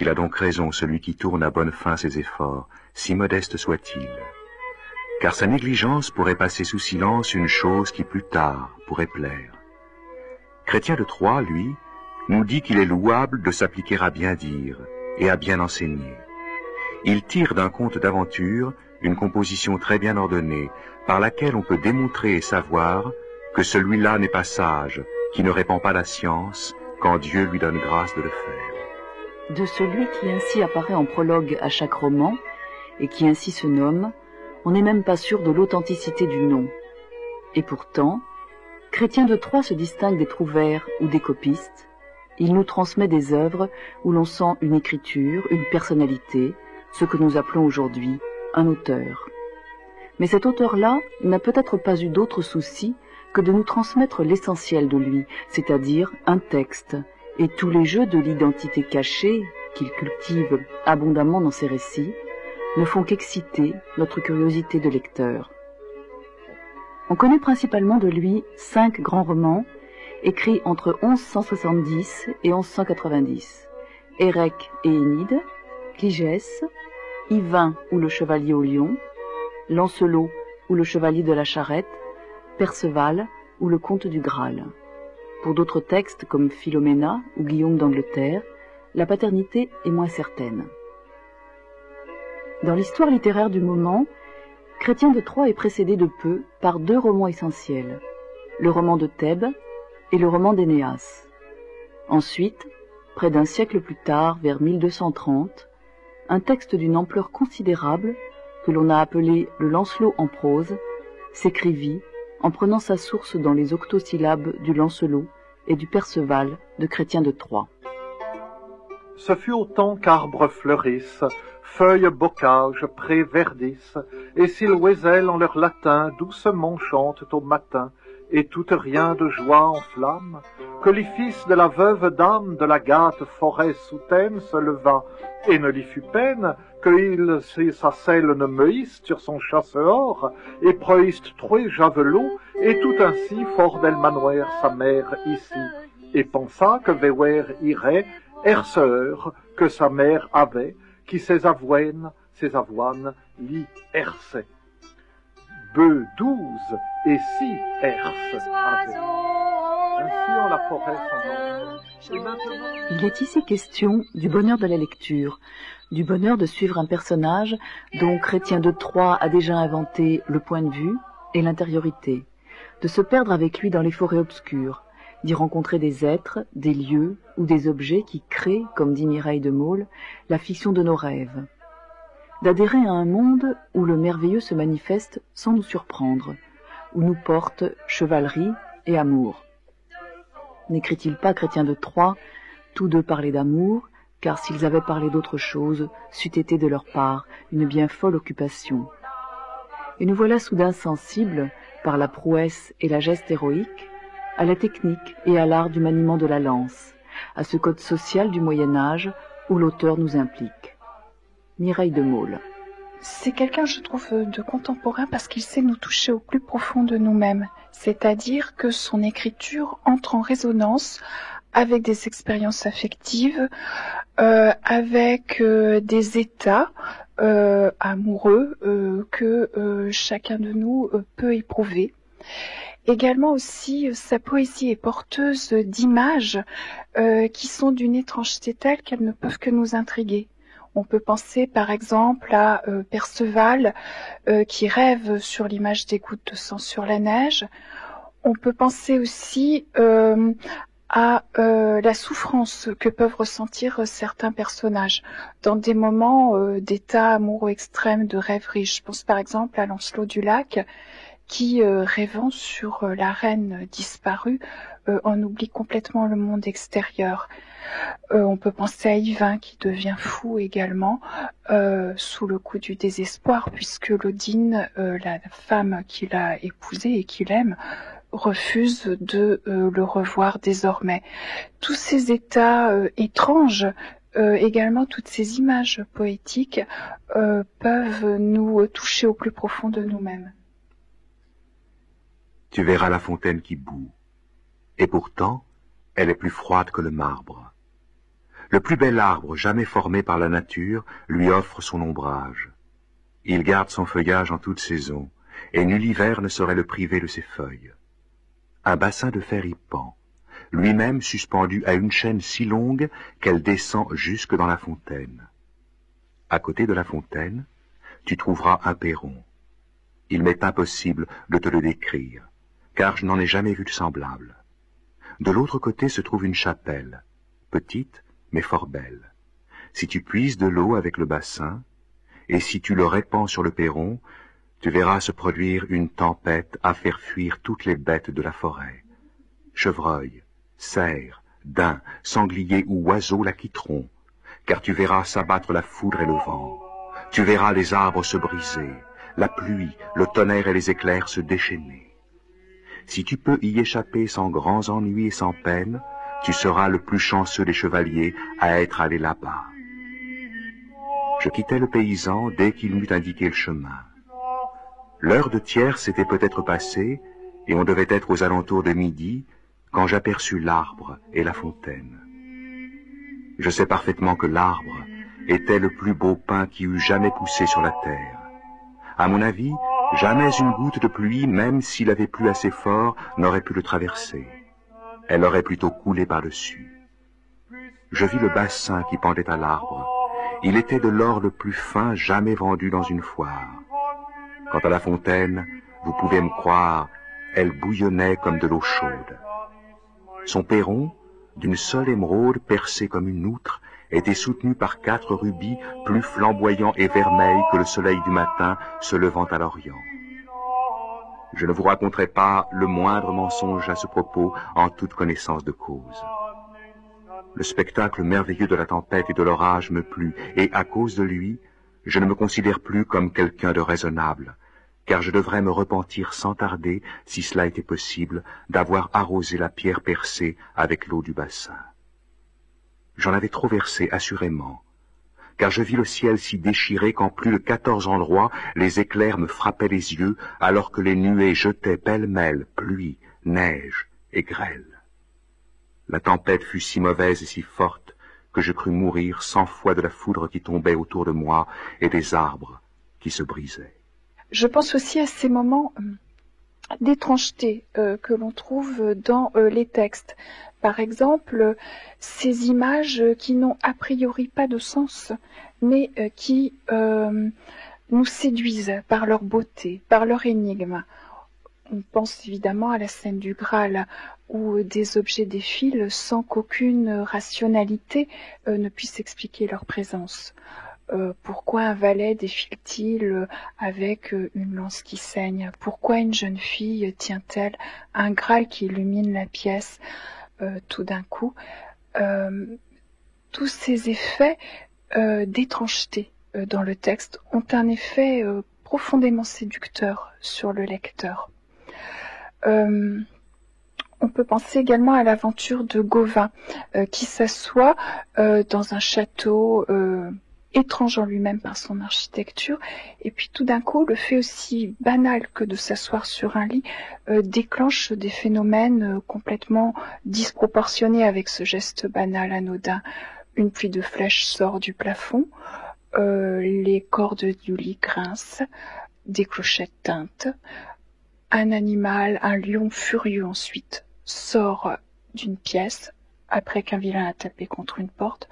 Il a donc raison, celui qui tourne à bonne fin ses efforts, si modeste soit-il. Car sa négligence pourrait passer sous silence une chose qui plus tard pourrait plaire. Chrétien de Troyes, lui, nous dit qu'il est louable de s'appliquer à bien dire et à bien enseigner. Il tire d'un conte d'aventure une composition très bien ordonnée, par laquelle on peut démontrer et savoir que celui-là n'est pas sage, qui ne répand pas la science, quand Dieu lui donne grâce de le faire. De celui qui ainsi apparaît en prologue à chaque roman, et qui ainsi se nomme, on n'est même pas sûr de l'authenticité du nom. Et pourtant, Chrétien de Troyes se distingue des trouvères ou des copistes. Il nous transmet des œuvres où l'on sent une écriture, une personnalité, ce que nous appelons aujourd'hui un auteur. Mais cet auteur-là n'a peut-être pas eu d'autre souci que de nous transmettre l'essentiel de lui, c'est-à-dire un texte, et tous les jeux de l'identité cachée, qu'il cultive abondamment dans ses récits, ne font qu'exciter notre curiosité de lecteur. On connaît principalement de lui 5 grands romans, écrits entre 1170 et 1190. Érec et Énide, Cligès, Yvain ou le chevalier au lion, Lancelot ou le chevalier de la charrette, Perceval ou le comte du Graal. Pour d'autres textes comme Philoména ou Guillaume d'Angleterre, la paternité est moins certaine. Dans l'histoire littéraire du moment, Chrétien de Troyes est précédé de peu par 2 romans essentiels, le roman de Thèbes et le roman d'Énéas. Ensuite, près d'un siècle plus tard, vers 1230, un texte d'une ampleur considérable, que l'on a appelé le Lancelot en prose, s'écrivit en prenant sa source dans les octosyllabes du Lancelot et du Perceval de Chrétien de Troyes. Ce fut autant qu'arbres fleurissent, feuilles bocages, prés verdissent, et s'ils en leur latin doucement chantent au matin, et tout rien de joie enflamme, que les fils de la veuve dame de la gâte forêt souterraine se leva, et ne lui fut peine qu'il sa selle ne meuisse sur son chasseur, et preuiste troué javelot, et tout ainsi fort d'elle manoir sa mère ici, et pensa que vewer irait, herceur que sa mère avait, qui ses avoines l'y herçait. Bœufs 12 et 6 herses avaient. Ainsi en la forêt s'endormait. Il est ici question du bonheur de la lecture, du bonheur de suivre un personnage dont Chrétien de Troyes a déjà inventé le point de vue et l'intériorité, de se perdre avec lui dans les forêts obscures, d'y rencontrer des êtres, des lieux ou des objets qui créent, comme dit Mireille de Maulx, la fiction de nos rêves, d'adhérer à un monde où le merveilleux se manifeste sans nous surprendre, où nous porte chevalerie et amour. N'écrit-il pas Chrétien de Troyes, tous deux parlaient d'amour, car s'ils avaient parlé d'autre chose, c'eût été de leur part une bien folle occupation. Et nous voilà soudain sensibles, par la prouesse et la geste héroïque, à la technique et à l'art du maniement de la lance, à ce code social du Moyen-Âge où l'auteur nous implique. Mireille de Maulx. C'est quelqu'un, je trouve, de contemporain parce qu'il sait nous toucher au plus profond de nous-mêmes. C'est-à-dire que son écriture entre en résonance avec des expériences affectives, avec des états amoureux que chacun de nous peut éprouver. Également aussi, sa poésie est porteuse d'images qui sont d'une étrangeté telle qu'elles ne peuvent que nous intriguer. On peut penser par exemple à Perceval qui rêve sur l'image des gouttes de sang sur la neige. On peut penser aussi à la souffrance que peuvent ressentir certains personnages dans des moments d'état amoureux extrême, de rêverie. Je pense par exemple à Lancelot du Lac qui, rêvant sur la reine disparue, en oublie complètement le monde extérieur. On peut penser à Yvain qui devient fou également sous le coup du désespoir puisque Lodine, la femme qu'il a épousée et qu'il aime, refuse de le revoir désormais. Tous ces états étranges, également toutes ces images poétiques peuvent nous toucher au plus profond de nous-mêmes. Tu verras la fontaine qui bout, et pourtant, elle est plus froide que le marbre. Le plus bel arbre jamais formé par la nature lui offre son ombrage. Il garde son feuillage en toute saison, et nul hiver ne saurait le priver de ses feuilles. Un bassin de fer y pend, lui-même suspendu à une chaîne si longue qu'elle descend jusque dans la fontaine. À côté de la fontaine, tu trouveras un perron. Il m'est impossible de te le décrire, car je n'en ai jamais vu de semblable. De l'autre côté se trouve une chapelle, petite mais fort belle. Si tu puises de l'eau avec le bassin, et si tu le répands sur le perron, tu verras se produire une tempête à faire fuir toutes les bêtes de la forêt. Chevreuils, cerfs, daims, sangliers ou oiseaux la quitteront, car tu verras s'abattre la foudre et le vent. Tu verras les arbres se briser, la pluie, le tonnerre et les éclairs se déchaîner. Si tu peux y échapper sans grands ennuis et sans peine, tu seras le plus chanceux des chevaliers à être allé là-bas. Je quittai le paysan dès qu'il m'eut indiqué le chemin. L'heure de tierce s'était peut-être passée, et on devait être aux alentours de midi, quand j'aperçus l'arbre et la fontaine. Je sais parfaitement que l'arbre était le plus beau pin qui eût jamais poussé sur la terre. À mon avis, jamais une goutte de pluie, même s'il avait plu assez fort, n'aurait pu le traverser. Elle aurait plutôt coulé par-dessus. Je vis le bassin qui pendait à l'arbre. Il était de l'or le plus fin jamais vendu dans une foire. Quant à la fontaine, vous pouvez me croire, elle bouillonnait comme de l'eau chaude. Son perron, d'une seule émeraude percée comme une outre, était soutenu par 4 rubis plus flamboyants et vermeils que le soleil du matin se levant à l'Orient. Je ne vous raconterai pas le moindre mensonge à ce propos en toute connaissance de cause. Le spectacle merveilleux de la tempête et de l'orage me plut, et à cause de lui, je ne me considère plus comme quelqu'un de raisonnable, car je devrais me repentir sans tarder, si cela était possible, d'avoir arrosé la pierre percée avec l'eau du bassin. J'en avais trop versé, assurément, car je vis le ciel si déchiré qu'en plus de 14 endroits, les éclairs me frappaient les yeux, alors que les nuées jetaient pêle-mêle pluie, neige et grêle. La tempête fut si mauvaise et si forte que je crus mourir 100 fois de la foudre qui tombait autour de moi et des arbres qui se brisaient. Je pense aussi à ces moments d'étrangeté que l'on trouve dans les textes. Par exemple, ces images qui n'ont a priori pas de sens, mais qui nous séduisent par leur beauté, par leur énigme. On pense évidemment à la scène du Graal, où des objets défilent sans qu'aucune rationalité ne puisse expliquer leur présence. Pourquoi un valet défile-t-il avec une lance qui saigne? Pourquoi une jeune fille tient-elle un Graal qui illumine la pièce tout d'un coup? Tous ces effets d'étrangeté dans le texte ont un effet profondément séducteur sur le lecteur. On peut penser également à l'aventure de Gauvin qui s'assoit dans un château étrange en lui-même par son architecture, et puis tout d'un coup, le fait aussi banal que de s'asseoir sur un lit déclenche des phénomènes complètement disproportionnés avec ce geste banal anodin. Une pluie de flèches sort du plafond, les cordes du lit grincent, des clochettes tintent, un animal, un lion furieux ensuite, sort d'une pièce après qu'un vilain a tapé contre une porte.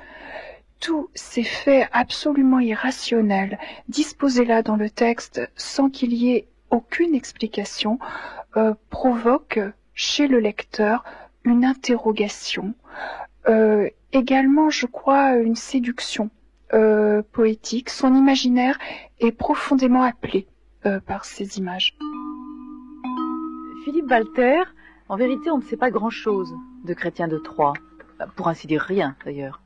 Tous ces faits absolument irrationnels, disposés là dans le texte sans qu'il y ait aucune explication, provoquent chez le lecteur une interrogation, également, je crois, une séduction poétique. Son imaginaire est profondément appelé par ces images. Philippe Walter, en vérité, on ne sait pas grand-chose de Chrétien de Troyes, pour ainsi dire rien d'ailleurs.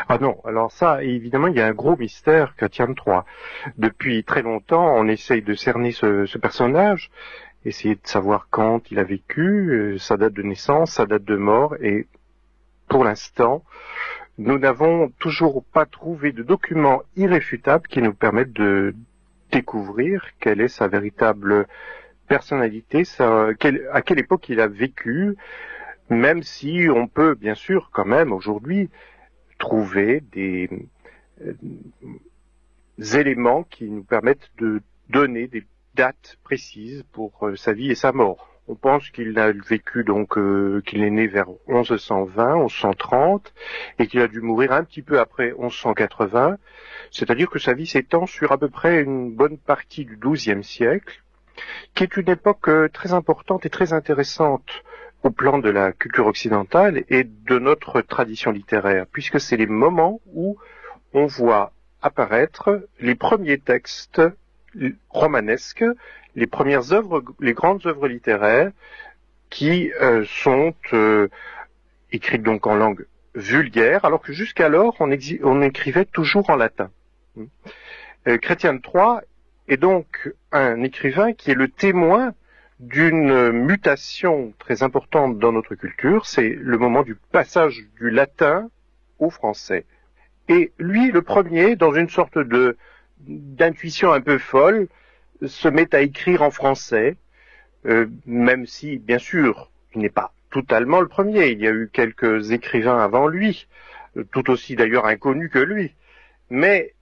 Ah non, alors ça, évidemment, il y a un gros mystère Chrétien de Troyes. Depuis très longtemps, on essaye de cerner ce personnage, essayer de savoir quand il a vécu, sa date de naissance, sa date de mort, et pour l'instant, nous n'avons toujours pas trouvé de documents irréfutables qui nous permettent de découvrir quelle est sa véritable personnalité, à quelle époque il a vécu, même si on peut bien sûr quand même aujourd'hui trouver des éléments qui nous permettent de donner des dates précises pour sa vie et sa mort. On pense qu'il a vécu qu'il est né vers 1120, 1130 et qu'il a dû mourir un petit peu après 1180. C'est-à-dire que sa vie s'étend sur à peu près une bonne partie du XIIe siècle, qui est une époque très importante et très intéressante au plan de la culture occidentale et de notre tradition littéraire, puisque c'est les moments où on voit apparaître les premiers textes romanesques, les premières œuvres, les grandes œuvres littéraires qui sont écrites donc en langue vulgaire, alors que jusqu'alors on écrivait toujours en latin. Chrétien de Troyes est donc un écrivain qui est le témoin d'une mutation très importante dans notre culture, c'est le moment du passage du latin au français. Et lui, le premier, dans une sorte d'intuition un peu folle, se met à écrire en français, même si, bien sûr, il n'est pas totalement le premier. Il y a eu quelques écrivains avant lui, tout aussi d'ailleurs inconnus que lui. Mais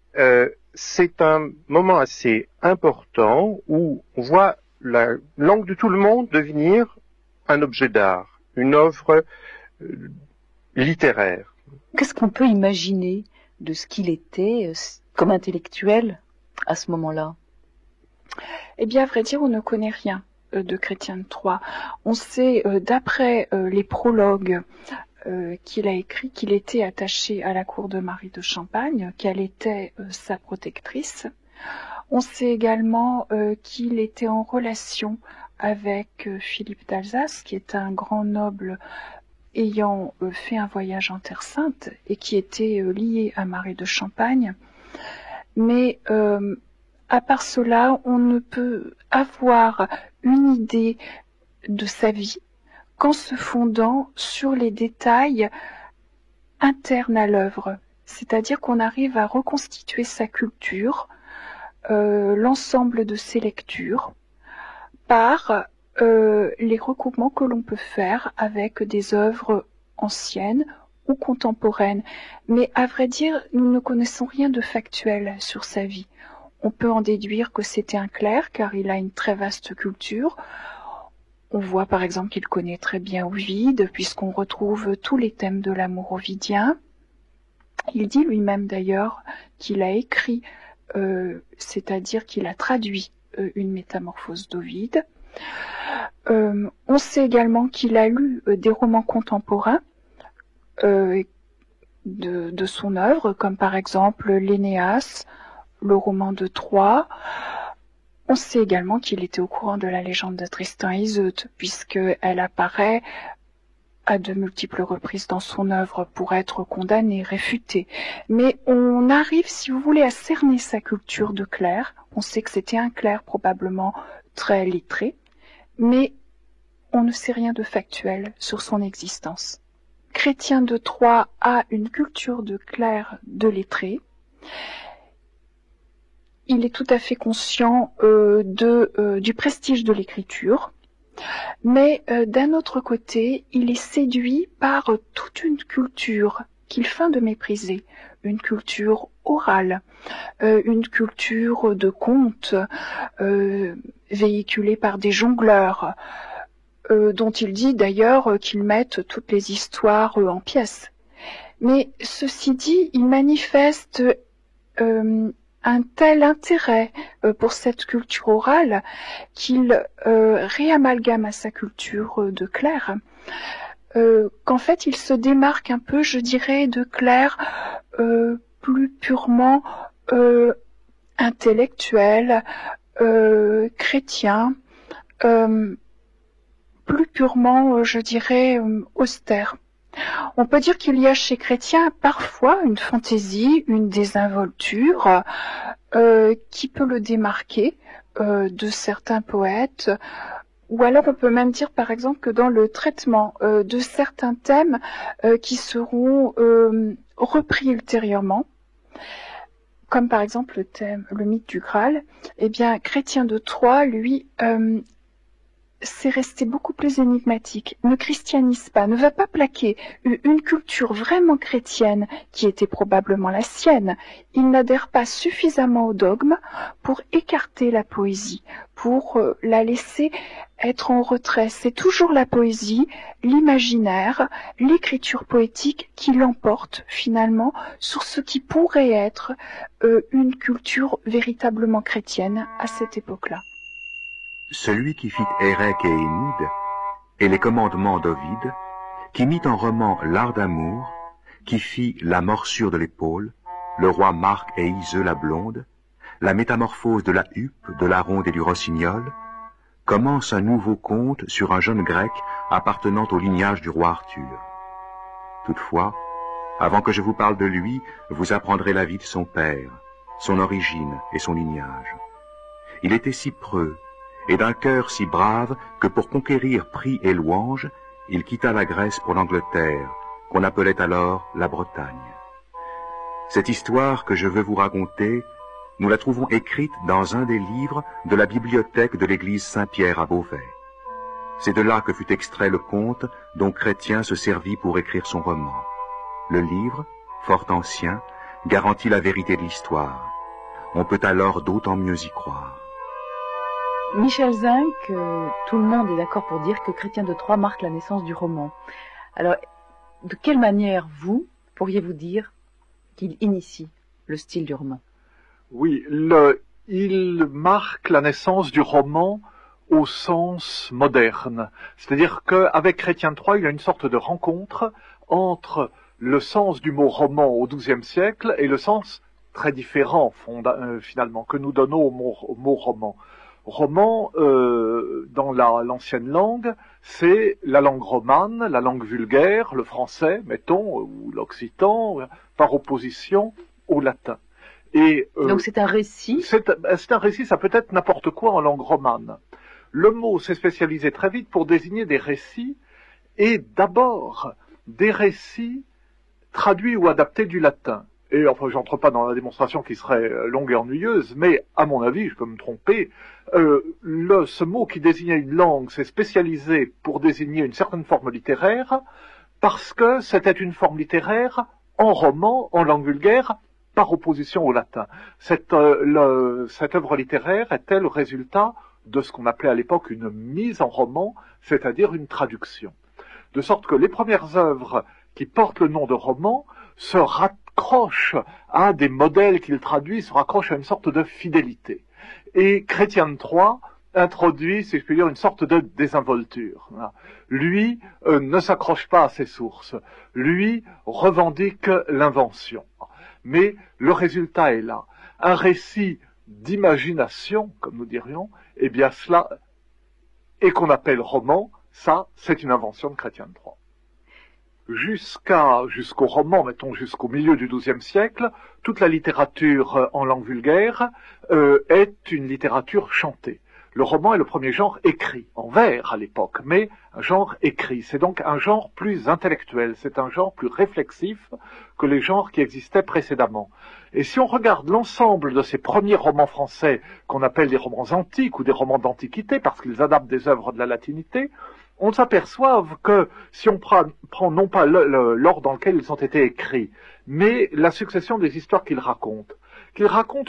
c'est un moment assez important où on voit la langue de tout le monde devenir un objet d'art, une œuvre littéraire. Qu'est-ce qu'on peut imaginer de ce qu'il était comme intellectuel à ce moment-là? Eh bien, à vrai dire, on ne connaît rien de Chrétien de Troyes. On sait, d'après les prologues qu'il a écrits, qu'il était attaché à la cour de Marie de Champagne, qu'elle était sa protectrice. On sait également qu'il était en relation avec Philippe d'Alsace, qui est un grand noble ayant fait un voyage en Terre Sainte et qui était lié à Marie de Champagne. Mais à part cela, on ne peut avoir une idée de sa vie qu'en se fondant sur les détails internes à l'œuvre. C'est-à-dire qu'on arrive à reconstituer sa culture, l'ensemble de ses lectures, par les recoupements que l'on peut faire avec des œuvres anciennes ou contemporaines. Mais à vrai dire, nous ne connaissons rien de factuel sur sa vie. On peut en déduire que c'était un clerc, car il a une très vaste culture. On voit par exemple qu'il connaît très bien Ovide, puisqu'on retrouve tous les thèmes de l'amour ovidien. Il dit lui-même d'ailleurs qu'il a écrit, c'est-à-dire qu'il a traduit une métamorphose d'Ovide. On sait également qu'il a lu des romans contemporains de son œuvre, comme par exemple l'Énéas, le roman de Troie. On sait également qu'il était au courant de la légende de Tristan et Iseut, puisqu'elle apparaît à de multiples reprises dans son œuvre pour être condamnée, réfutée. Mais on arrive, si vous voulez, à cerner sa culture de clerc. On sait que c'était un clerc probablement très lettré, mais on ne sait rien de factuel sur son existence. Chrétien de Troyes a une culture de clerc de lettré. Il est tout à fait conscient du prestige de l'écriture, mais d'un autre côté, il est séduit par toute une culture qu'il feint de mépriser, une culture orale, une culture de contes véhiculée par des jongleurs, dont il dit d'ailleurs qu'ils mettent toutes les histoires en pièces. Mais ceci dit, il manifeste un tel intérêt pour cette culture orale qu'il réamalgame à sa culture de clerc, qu'en fait il se démarque un peu, je dirais, de clerc plus purement intellectuel, chrétien, plus purement, je dirais, austère. On peut dire qu'il y a chez Chrétien parfois une fantaisie, une désinvolture qui peut le démarquer de certains poètes, ou alors on peut même dire par exemple que dans le traitement de certains thèmes qui seront repris ultérieurement, comme par exemple le mythe du Graal, eh bien Chrétien de Troyes, lui, c'est resté beaucoup plus énigmatique, ne christianise pas, ne va pas plaquer une culture vraiment chrétienne qui était probablement la sienne. Il n'adhère pas suffisamment au dogme pour écarter la poésie, pour la laisser être en retrait. C'est toujours la poésie, l'imaginaire, l'écriture poétique qui l'emporte finalement sur ce qui pourrait être une culture véritablement chrétienne à cette époque-là. Celui qui fit Érec et Énide, et les commandements d'Ovide, qui mit en roman l'art d'amour, qui fit la morsure de l'épaule, le roi Marc et Iseux la blonde, la métamorphose de la huppe, de la ronde et du rossignol, commence un nouveau conte sur un jeune grec appartenant au lignage du roi Arthur. Toutefois, avant que je vous parle de lui, vous apprendrez la vie de son père, son origine et son lignage. Il était si preux, et d'un cœur si brave que pour conquérir prix et louange, il quitta la Grèce pour l'Angleterre, qu'on appelait alors la Bretagne. Cette histoire que je veux vous raconter, nous la trouvons écrite dans un des livres de la bibliothèque de l'église Saint-Pierre à Beauvais. C'est de là que fut extrait le conte dont Chrétien se servit pour écrire son roman. Le livre, fort ancien, garantit la vérité de l'histoire. On peut alors d'autant mieux y croire. Michel Zinc, tout le monde est d'accord pour dire que Chrétien de Troyes marque la naissance du roman. Alors, de quelle manière, vous, pourriez-vous dire qu'il initie le style du roman? Oui, il marque la naissance du roman au sens moderne. C'est-à-dire qu'avec Chrétien de Troyes, il y a une sorte de rencontre entre le sens du mot roman au XIIe siècle et le sens très différent, finalement, que nous donnons au mot roman. Roman, dans l'ancienne langue, c'est la langue romane, la langue vulgaire, le français, mettons, ou l'occitan, par opposition au latin. Et, donc c'est un récit? C'est un récit, ça peut être n'importe quoi en langue romane. Le mot s'est spécialisé très vite pour désigner des récits, et d'abord des récits traduits ou adaptés du latin. Et enfin, j'entre pas dans la démonstration qui serait longue et ennuyeuse, mais à mon avis, je peux me tromper, ce mot qui désignait une langue s'est spécialisé pour désigner une certaine forme littéraire, parce que c'était une forme littéraire en roman, en langue vulgaire, par opposition au latin. Cette œuvre littéraire était le résultat de ce qu'on appelait à l'époque une mise en roman, c'est-à-dire une traduction. De sorte que les premières œuvres qui portent le nom de roman se raccrochent à des modèles qu'il traduit, se raccrochent à une sorte de fidélité. Et Chrétien de Troyes introduit, si je puis dire, une sorte de désinvolture. Lui ne s'accroche pas à ses sources. Lui revendique l'invention. Mais le résultat est là. Un récit d'imagination, comme nous dirions, eh bien cela, et qu'on appelle roman, ça, c'est une invention de Chrétien de Troyes. Jusqu'au roman, mettons jusqu'au milieu du XIIe siècle, toute la littérature en langue vulgaire est une littérature chantée. Le roman est le premier genre écrit, en vers à l'époque, mais un genre écrit. C'est donc un genre plus intellectuel, c'est un genre plus réflexif que les genres qui existaient précédemment. Et si on regarde l'ensemble de ces premiers romans français qu'on appelle des romans antiques ou des romans d'antiquité, parce qu'ils adaptent des œuvres de la latinité, on s'aperçoit que si on prend non pas l'ordre dans lequel ils ont été écrits, mais la succession des histoires qu'ils racontent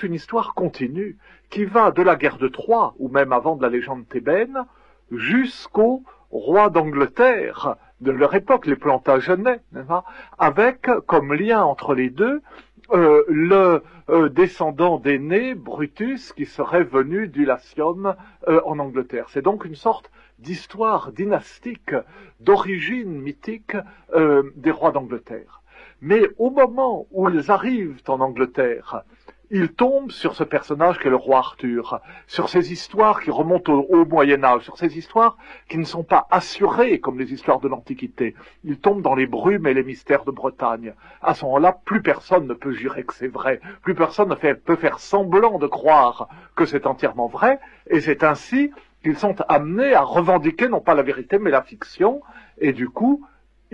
une histoire continue qui va de la guerre de Troie, ou même avant de la légende thébaine, jusqu'au roi d'Angleterre de leur époque, les Plantagenets, avec comme lien entre les deux le descendant d'Énée, Brutus, qui serait venu du Latium en Angleterre. C'est donc une sorte d'histoire dynastique, d'origine mythique des rois d'Angleterre. Mais au moment où ils arrivent en Angleterre, ils tombent sur ce personnage qu'est le roi Arthur, sur ces histoires qui remontent au Moyen-Âge, sur ces histoires qui ne sont pas assurées comme les histoires de l'Antiquité. Ils tombent dans les brumes et les mystères de Bretagne. À ce moment-là, plus personne ne peut jurer que c'est vrai, plus personne ne peut faire semblant de croire que c'est entièrement vrai, et c'est ainsi qu'ils sont amenés à revendiquer non pas la vérité mais la fiction, et du coup,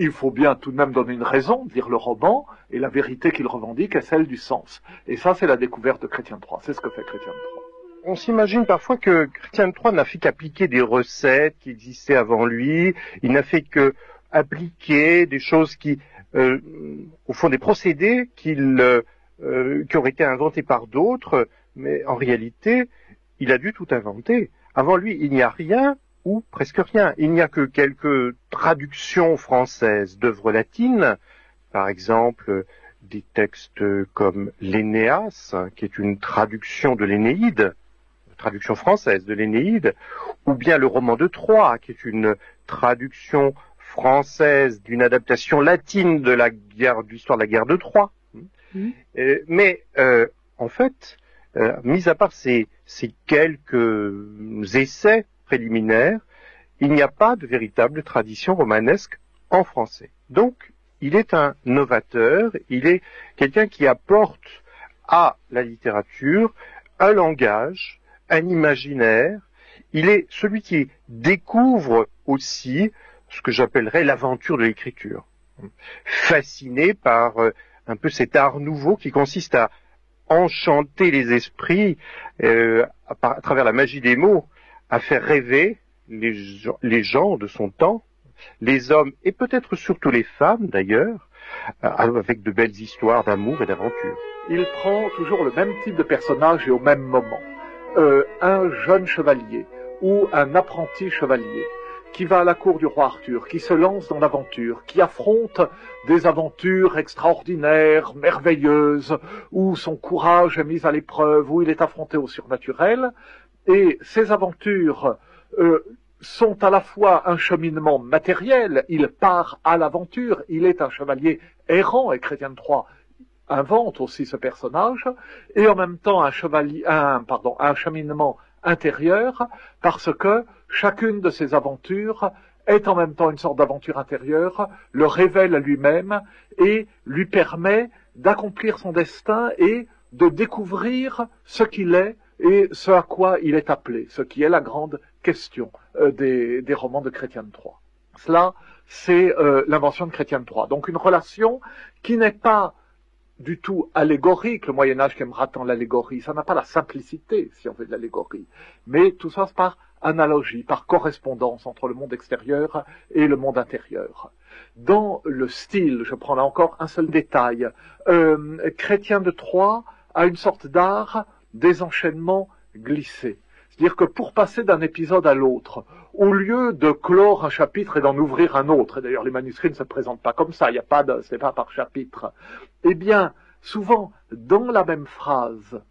il faut bien tout de même donner une raison, dire le roman, et la vérité qu'il revendique est celle du sens. Et ça, c'est la découverte de Chrétien de Troyes. C'est ce que fait Chrétien de Troyes. on s'imagine parfois que Chrétien de Troyes n'a fait qu'appliquer des recettes qui existaient avant lui, il n'a fait que appliquer des choses qui, au fond, des procédés qui auraient été inventés par d'autres, mais en réalité, il a dû tout inventer. Avant lui, il n'y a rien, ou presque rien. Il n'y a que quelques traductions françaises d'œuvres latines, par exemple des textes comme l'Énéas, qui est une traduction de l'Énéide, traduction française de l'Énéide, ou bien le roman de Troie, qui est une traduction française d'une adaptation latine de l'histoire de la guerre de Troie. Mais en fait, mis à part ces quelques essais préliminaires, il n'y a pas de véritable tradition romanesque en français. Donc, il est un novateur, il est quelqu'un qui apporte à la littérature un langage, un imaginaire, il est celui qui découvre aussi ce que j'appellerais l'aventure de l'écriture, fasciné par un peu cet art nouveau qui consiste à enchanter les esprits à travers la magie des mots, à faire rêver les gens de son temps, les hommes et peut-être surtout les femmes d'ailleurs, avec de belles histoires d'amour et d'aventure. Il prend toujours le même type de personnage et au même moment. Un jeune chevalier ou un apprenti chevalier qui va à la cour du roi Arthur, qui se lance dans l'aventure, qui affronte des aventures extraordinaires, merveilleuses, où son courage est mis à l'épreuve, où il est affronté au surnaturel. Et ces aventures sont à la fois un cheminement matériel, il part à l'aventure, il est un chevalier errant, et Chrétien de Troyes invente aussi ce personnage, et en même temps un cheminement intérieur, parce que chacune de ces aventures est en même temps une sorte d'aventure intérieure, le révèle à lui-même et lui permet d'accomplir son destin et de découvrir ce qu'il est et ce à quoi il est appelé, ce qui est la grande question des romans de Chrétien de Troyes. Cela, c'est l'invention de Chrétien de Troyes. Donc une relation qui n'est pas du tout allégorique, le Moyen-Âge qui aimera tant l'allégorie, ça n'a pas la simplicité, si on fait de l'allégorie, mais tout ça c'est par analogie, par correspondance entre le monde extérieur et le monde intérieur. Dans le style, je prends là encore un seul détail, Chrétien de Troyes a une sorte d'art des enchaînements glissés. C'est-à-dire que pour passer d'un épisode à l'autre, au lieu de clore un chapitre et d'en ouvrir un autre, et d'ailleurs les manuscrits ne se présentent pas comme ça, c'est pas par chapitre, eh bien, souvent, dans la même phrase,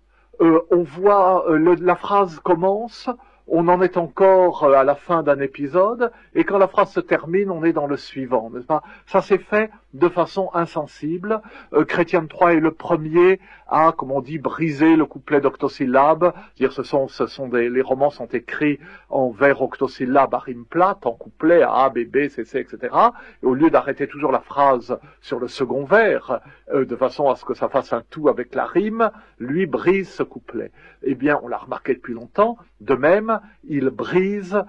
on voit, la phrase commence, on en est encore à la fin d'un épisode, et quand la phrase se termine, on est dans le suivant, n'est-ce pas? Ça s'est fait de façon insensible. Chrétien de Troyes est le premier à, comme on dit, briser le couplet d'octosyllabes. C'est-à-dire, les romans sont écrits en vers octosyllabes à rime plate, en couplet à A, B, B, C, C, etc. Et au lieu d'arrêter toujours la phrase sur le second vers, de façon à ce que ça fasse un tout avec la rime, lui brise ce couplet. Eh bien, on l'a remarqué depuis longtemps. De même, il brise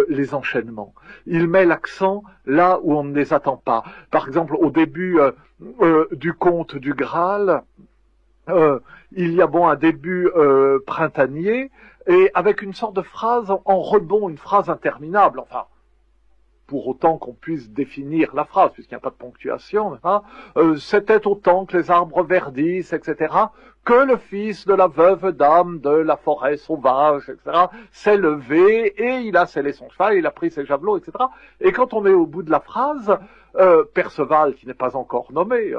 les enchaînements. Il met l'accent là où on ne les attend pas. Par exemple, au début du conte du Graal, il y a un début printanier, et avec une sorte de phrase en rebond, une phrase interminable, enfin, pour autant qu'on puisse définir la phrase, puisqu'il n'y a pas de ponctuation, c'était autant que les arbres verdissent, etc., que le fils de la veuve dame de la forêt sauvage, etc., s'est levé, et il a scellé son cheval, il a pris ses javelots, etc. Et quand on est au bout de la phrase, Perceval, qui n'est pas encore nommé,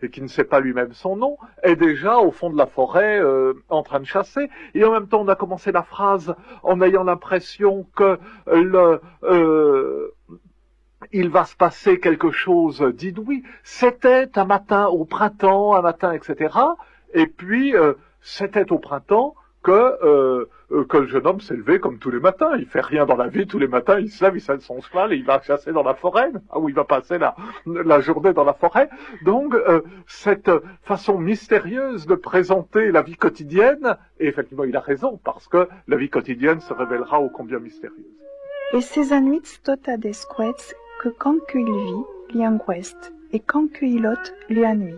et qui ne sait pas lui-même son nom, est déjà au fond de la forêt en train de chasser, et en même temps on a commencé la phrase en ayant l'impression que il va se passer quelque chose d'inouï. C'était un matin au printemps, un matin, etc., et puis c'était au printemps que le jeune homme s'est levé comme tous les matins. Il fait rien dans la vie, tous les matins il se lève, il selle son cheval et il va chasser dans la forêt, où il va passer la journée dans la forêt. Donc cette façon mystérieuse de présenter la vie quotidienne, et effectivement il a raison, parce que la vie quotidienne se révélera ô combien mystérieuse. Esse anuits totadesquets que canque il vit, li anguest, et canque ilot li annui.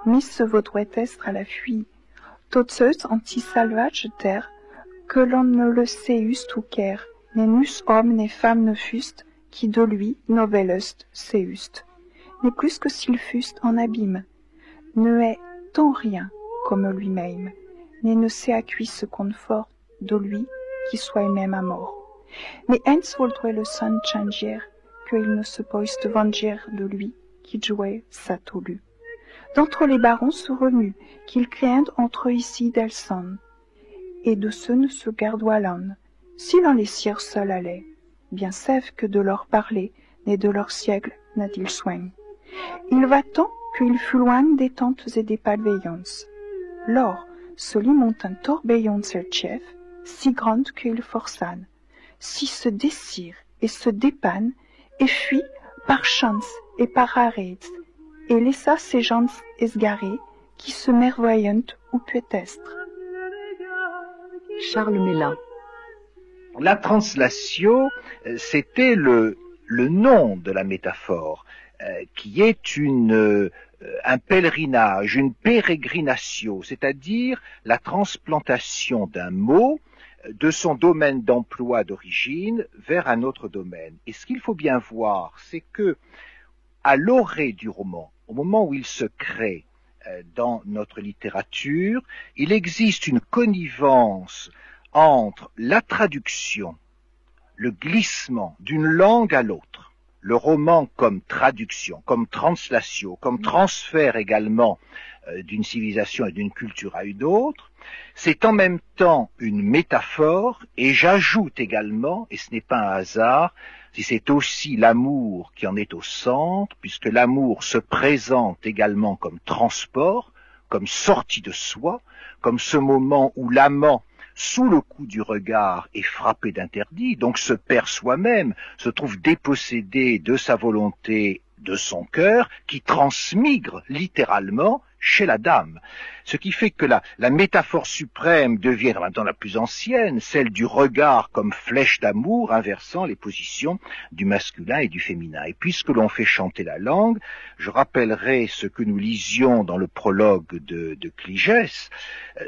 Mis se vaudrait estre à la fuite. Tot ceus anti salvage terre, que l'on ne le séuste ou qu'ère, ne nus homme ne femme ne fuste, qui de lui novellust séuste, n'est plus que s'il fuste en abîme, ne est tant rien comme lui-même, ne sait à qui se confort de lui qui soit même à mort. Mais hens voldrait le sang changer, qu'il ne se puisse venger de lui qui jouait sa tolu. D'entre les barons se remue, qu'ils craignent entre ici d'Elson, et de ceux ne se gardoient l'un. Si l'on les sieur seul allait, bien savent que de leur parler, ni de leur siècle n'a-t-il soin. Il va tant qu'il fut loin des tentes et des palveillances. Lors, celui monte un tourbillon sur chef, si grande qu'il forçane, si se désire et se dépanne, et fuit par chance et par arrêt, et laissa ces gens esgarés, qui se merveillent ou peut-être. Charles Mella. La translatio, c'était le nom de la métaphore, qui est un pèlerinage, une pérégrinatio, c'est-à-dire la transplantation d'un mot de son domaine d'emploi d'origine vers un autre domaine. Et ce qu'il faut bien voir, c'est que à l'orée du roman, au moment où il se crée dans notre littérature, il existe une connivence entre la traduction, le glissement d'une langue à l'autre, le roman comme traduction, comme translatio, comme transfert également d'une civilisation et d'une culture à une autre, c'est en même temps une métaphore, et j'ajoute également, et ce n'est pas un hasard, si c'est aussi l'amour qui en est au centre, puisque l'amour se présente également comme transport, comme sortie de soi, comme ce moment où l'amant, sous le coup du regard, est frappé d'interdit, donc se perd soi-même, se trouve dépossédé de sa volonté, de son cœur, qui transmigre littéralement chez la dame. Ce qui fait que la métaphore suprême devient en même temps la plus ancienne, celle du regard comme flèche d'amour, inversant les positions du masculin et du féminin. Et puisque l'on fait chanter la langue, je rappellerai ce que nous lisions dans le prologue de Cligès,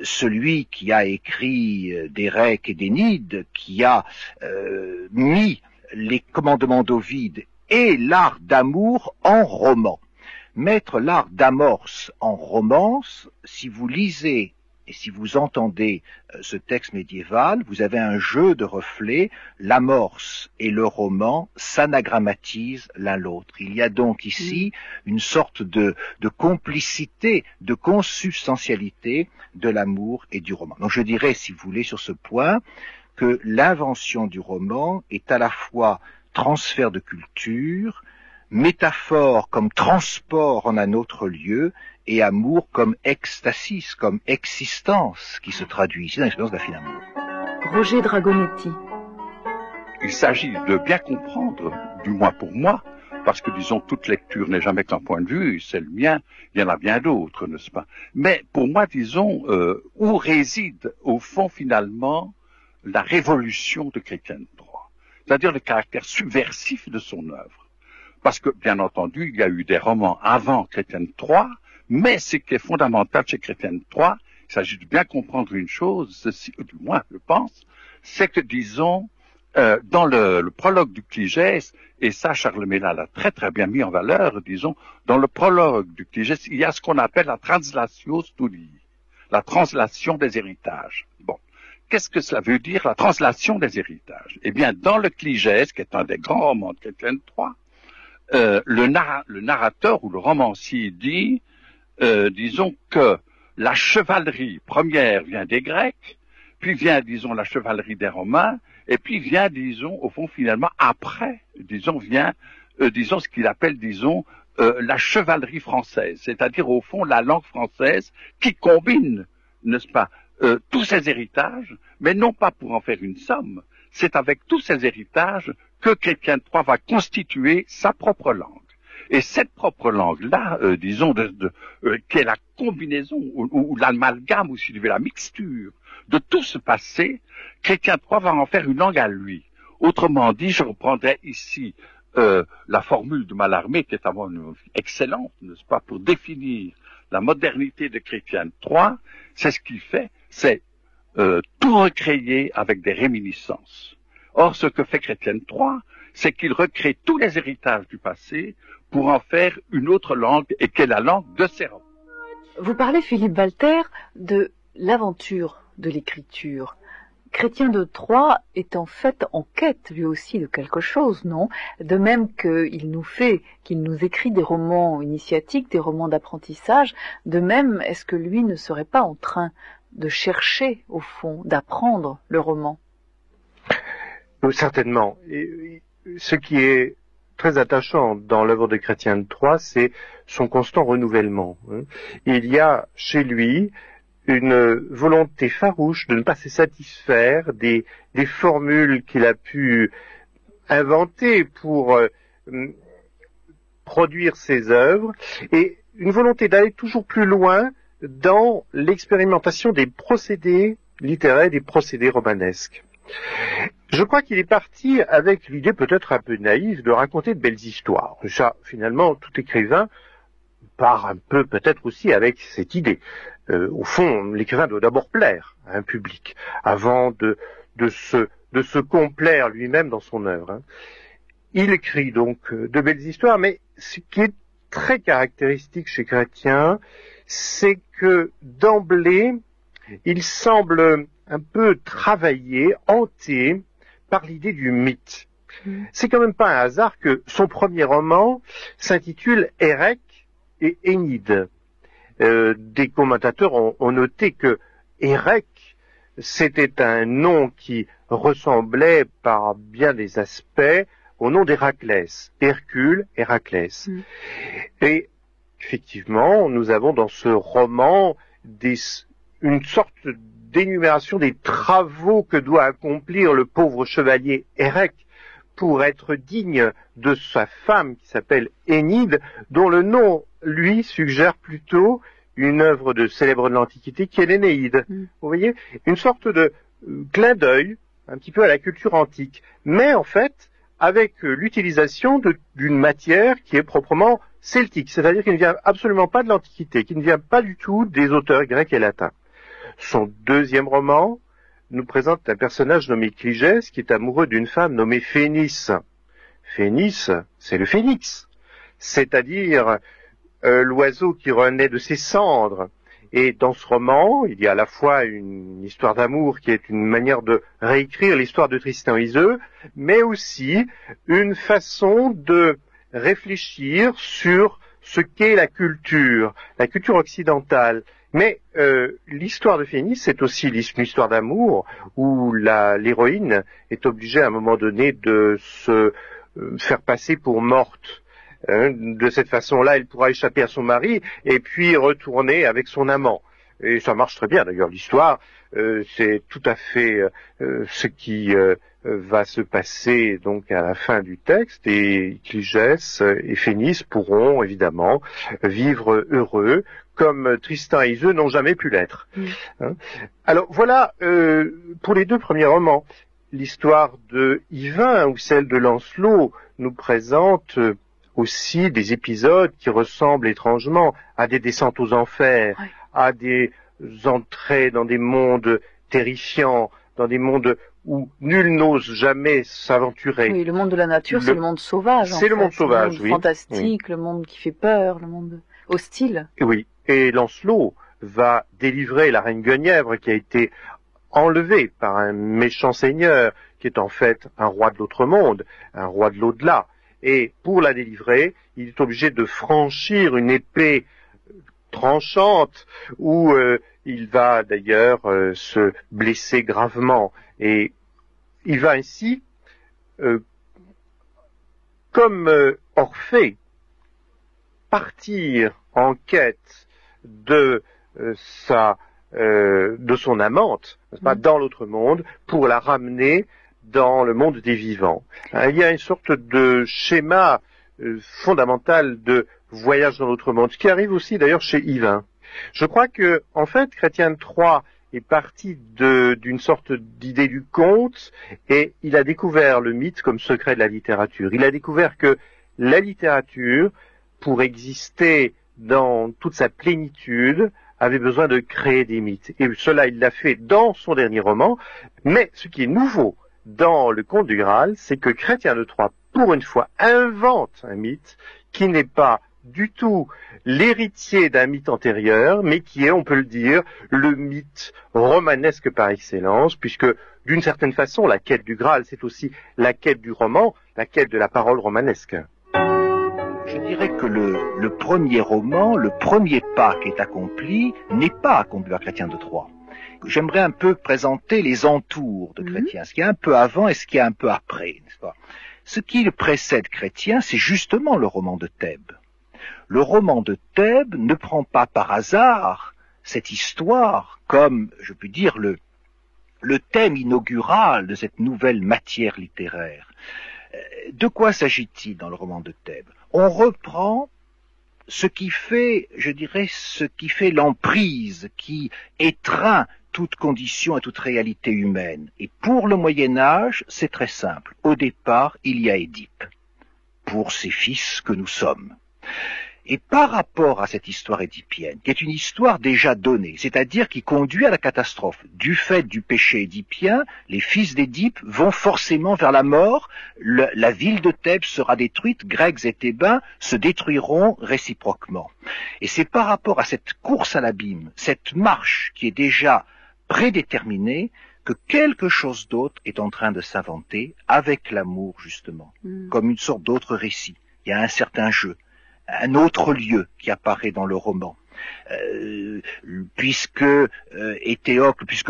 celui qui a écrit d'Érec et d'Énide, qui a mis les commandements d'Ovide et l'art d'amour en roman. Mettre l'art d'amorce en romance, si vous lisez et si vous entendez ce texte médiéval, vous avez un jeu de reflets, l'amorce et le roman s'anagrammatisent l'un l'autre. Il y a donc ici une sorte de complicité, de consubstantialité de l'amour et du roman. Donc je dirais, si vous voulez, sur ce point, que l'invention du roman est à la fois transfert de culture, métaphore comme transport en un autre lieu, et amour comme extasis, comme existence, qui se traduit ici dans l'expérience de la fine amour. Roger Dragonetti. Il s'agit de bien comprendre, du moins pour moi, parce que, disons, toute lecture n'est jamais qu'un point de vue, c'est le mien, il y en a bien d'autres, n'est-ce pas? Mais pour moi, disons, où réside, au fond, finalement, la révolution de Chrétien III, c'est-à-dire le caractère subversif de son œuvre. Parce que, bien entendu, il y a eu des romans avant Chrétien III, mais ce qui est fondamental chez Chrétien III, il s'agit de bien comprendre une chose, ceci, du moins, je pense, c'est que, disons, dans le prologue du Cligès, et ça, Charles Mella l'a très très bien mis en valeur, disons, dans le prologue du Cligès, il y a ce qu'on appelle la translatio studii, la translation des héritages. Bon. Qu'est-ce que cela veut dire, la translation des héritages? Eh bien, dans le Cligès, qui est un des grands romans de Chrétien III, le narrateur ou le romancier dit, disons que la chevalerie première vient des Grecs, puis vient, disons, la chevalerie des Romains, et puis vient, disons, au fond, finalement, après, disons, vient, disons, ce qu'il appelle, disons, la chevalerie française, c'est-à-dire, au fond, la langue française qui combine, n'est-ce pas, tous ces héritages, mais non pas pour en faire une somme, c'est avec tous ces héritages que Chrétien III va constituer sa propre langue. Et cette propre langue-là, disons, qui est la combinaison, ou l'amalgame, ou si vous voulez, la mixture de tout ce passé, Chrétien III va en faire une langue à lui. Autrement dit, je reprendrai ici la formule de Mallarmé, qui est à mon avis excellente, n'est-ce pas, pour définir la modernité de Chrétien III, c'est ce qu'il fait, c'est tout recréer avec des réminiscences. Or, ce que fait Chrétien III, c'est qu'il recrée tous les héritages du passé pour en faire une autre langue et qui est la langue de ses romans. Vous parlez, Philippe Walter, de l'aventure de l'écriture. Chrétien de Troyes est en fait en quête lui aussi de quelque chose, non? De même qu'il nous écrit des romans initiatiques, des romans d'apprentissage, de même est-ce que lui ne serait pas en train de chercher, au fond, d'apprendre le roman? Certainement. Et ce qui est très attachant dans l'œuvre de Chrétien de Troyes, c'est son constant renouvellement. Il y a chez lui une volonté farouche de ne pas se satisfaire des formules qu'il a pu inventer pour produire ses œuvres, et une volonté d'aller toujours plus loin dans l'expérimentation des procédés littéraires, des procédés romanesques. Je crois qu'il est parti avec l'idée peut-être un peu naïve de raconter de belles histoires. Ça, finalement, tout écrivain part un peu peut-être aussi avec cette idée. Au fond, l'écrivain doit d'abord plaire à un public avant de se complaire lui-même dans son œuvre. Il écrit donc de belles histoires, mais ce qui est très caractéristique chez Chrétien, c'est que d'emblée, il semble un peu travaillé, hanté par l'idée du mythe. C'est quand même pas un hasard que son premier roman s'intitule Érec et Énide. Des commentateurs ont noté que Érec, c'était un nom qui ressemblait par bien des aspects au nom d'Héraclès, Hercule, Héraclès. Et effectivement, nous avons dans ce roman une sorte d'énumération des travaux que doit accomplir le pauvre chevalier Érec pour être digne de sa femme qui s'appelle Énide, dont le nom, lui, suggère plutôt une œuvre de célèbre de l'Antiquité qui est l'Énéide. Vous voyez, une sorte de clin d'œil, un petit peu à la culture antique, mais en fait, avec l'utilisation d'une matière qui est proprement celtique, c'est-à-dire qui ne vient absolument pas de l'Antiquité, qui ne vient pas du tout des auteurs grecs et latins. Son deuxième roman nous présente un personnage nommé Cligès qui est amoureux d'une femme nommée Phénice. Phénice, c'est le phénix, c'est-à-dire l'oiseau qui renaît de ses cendres. Et dans ce roman, il y a à la fois une histoire d'amour qui est une manière de réécrire l'histoire de Tristan Iseult, mais aussi une façon de réfléchir sur ce qu'est la culture occidentale. Mais l'histoire de Phénice, c'est aussi une histoire d'amour où l'héroïne est obligée à un moment donné de se faire passer pour morte. De cette façon-là, elle pourra échapper à son mari et puis retourner avec son amant. Et ça marche très bien d'ailleurs. L'histoire, c'est tout à fait ce qui va se passer donc à la fin du texte, et Cligès et Phénice pourront évidemment vivre heureux comme Tristan et Iseult n'ont jamais pu l'être. Alors voilà pour les deux premiers romans. L'histoire de Yvain ou celle de Lancelot nous présente aussi des épisodes qui ressemblent étrangement à des descentes aux enfers, à des entrées dans des mondes terrifiants, dans des mondes où nul n'ose jamais s'aventurer. Oui, le monde de la nature, c'est le monde sauvage. C'est le monde sauvage, le monde fantastique, le monde qui fait peur, le monde hostile. Oui, et Lancelot va délivrer la reine Guenièvre qui a été enlevée par un méchant seigneur qui est en fait un roi de l'autre monde, un roi de l'au-delà. Et pour la délivrer, il est obligé de franchir une épée tranchante où il va d'ailleurs se blesser gravement. Et il va ainsi, comme Orphée, partir en quête de son amante, dans l'autre monde, pour la ramener dans le monde des vivants. Il y a une sorte de schéma fondamental de voyage dans l'autre monde, ce qui arrive aussi d'ailleurs chez Yvain. Je crois que, en fait, Chrétien de Troyes est parti d'une sorte d'idée du conte, et il a découvert le mythe comme secret de la littérature. Il a découvert que la littérature, pour exister dans toute sa plénitude, avait besoin de créer des mythes. Et cela, il l'a fait dans son dernier roman. Mais ce qui est nouveau dans le Conte du Graal, c'est que Chrétien de Troyes, pour une fois, invente un mythe qui n'est pas du tout l'héritier d'un mythe antérieur, mais qui est, on peut le dire, le mythe romanesque par excellence, puisque d'une certaine façon, la quête du Graal, c'est aussi la quête du roman, la quête de la parole romanesque. Je dirais que le premier roman, le premier pas qui est accompli, n'est pas accompli par Chrétien de Troyes. J'aimerais un peu présenter les entours de Chrétien, ce qui est un peu avant et ce qui est un peu après, n'est-ce pas? Ce qui précède Chrétien, c'est justement le roman de Thèbes. Le roman de Thèbes ne prend pas par hasard cette histoire comme, je puis dire, le thème inaugural de cette nouvelle matière littéraire. De quoi s'agit-il dans le roman de Thèbes? On reprend ce qui fait, je dirais, ce qui fait l'emprise, qui étreint toute condition et toute réalité humaine. Et pour le Moyen-Âge, c'est très simple. Au départ, il y a Édipe, pour ses fils que nous sommes. Et par rapport à cette histoire édipienne, qui est une histoire déjà donnée, c'est-à-dire qui conduit à la catastrophe, du fait du péché édipien, les fils d'Édipe vont forcément vers la mort, la ville de Thèbes sera détruite, Grecs et Thébains se détruiront réciproquement. Et c'est par rapport à cette course à l'abîme, cette marche qui est déjà prédéterminée, que quelque chose d'autre est en train de s'inventer avec l'amour, justement, comme une sorte d'autre récit. Il y a un certain jeu, un autre lieu qui apparaît dans le roman. Puisque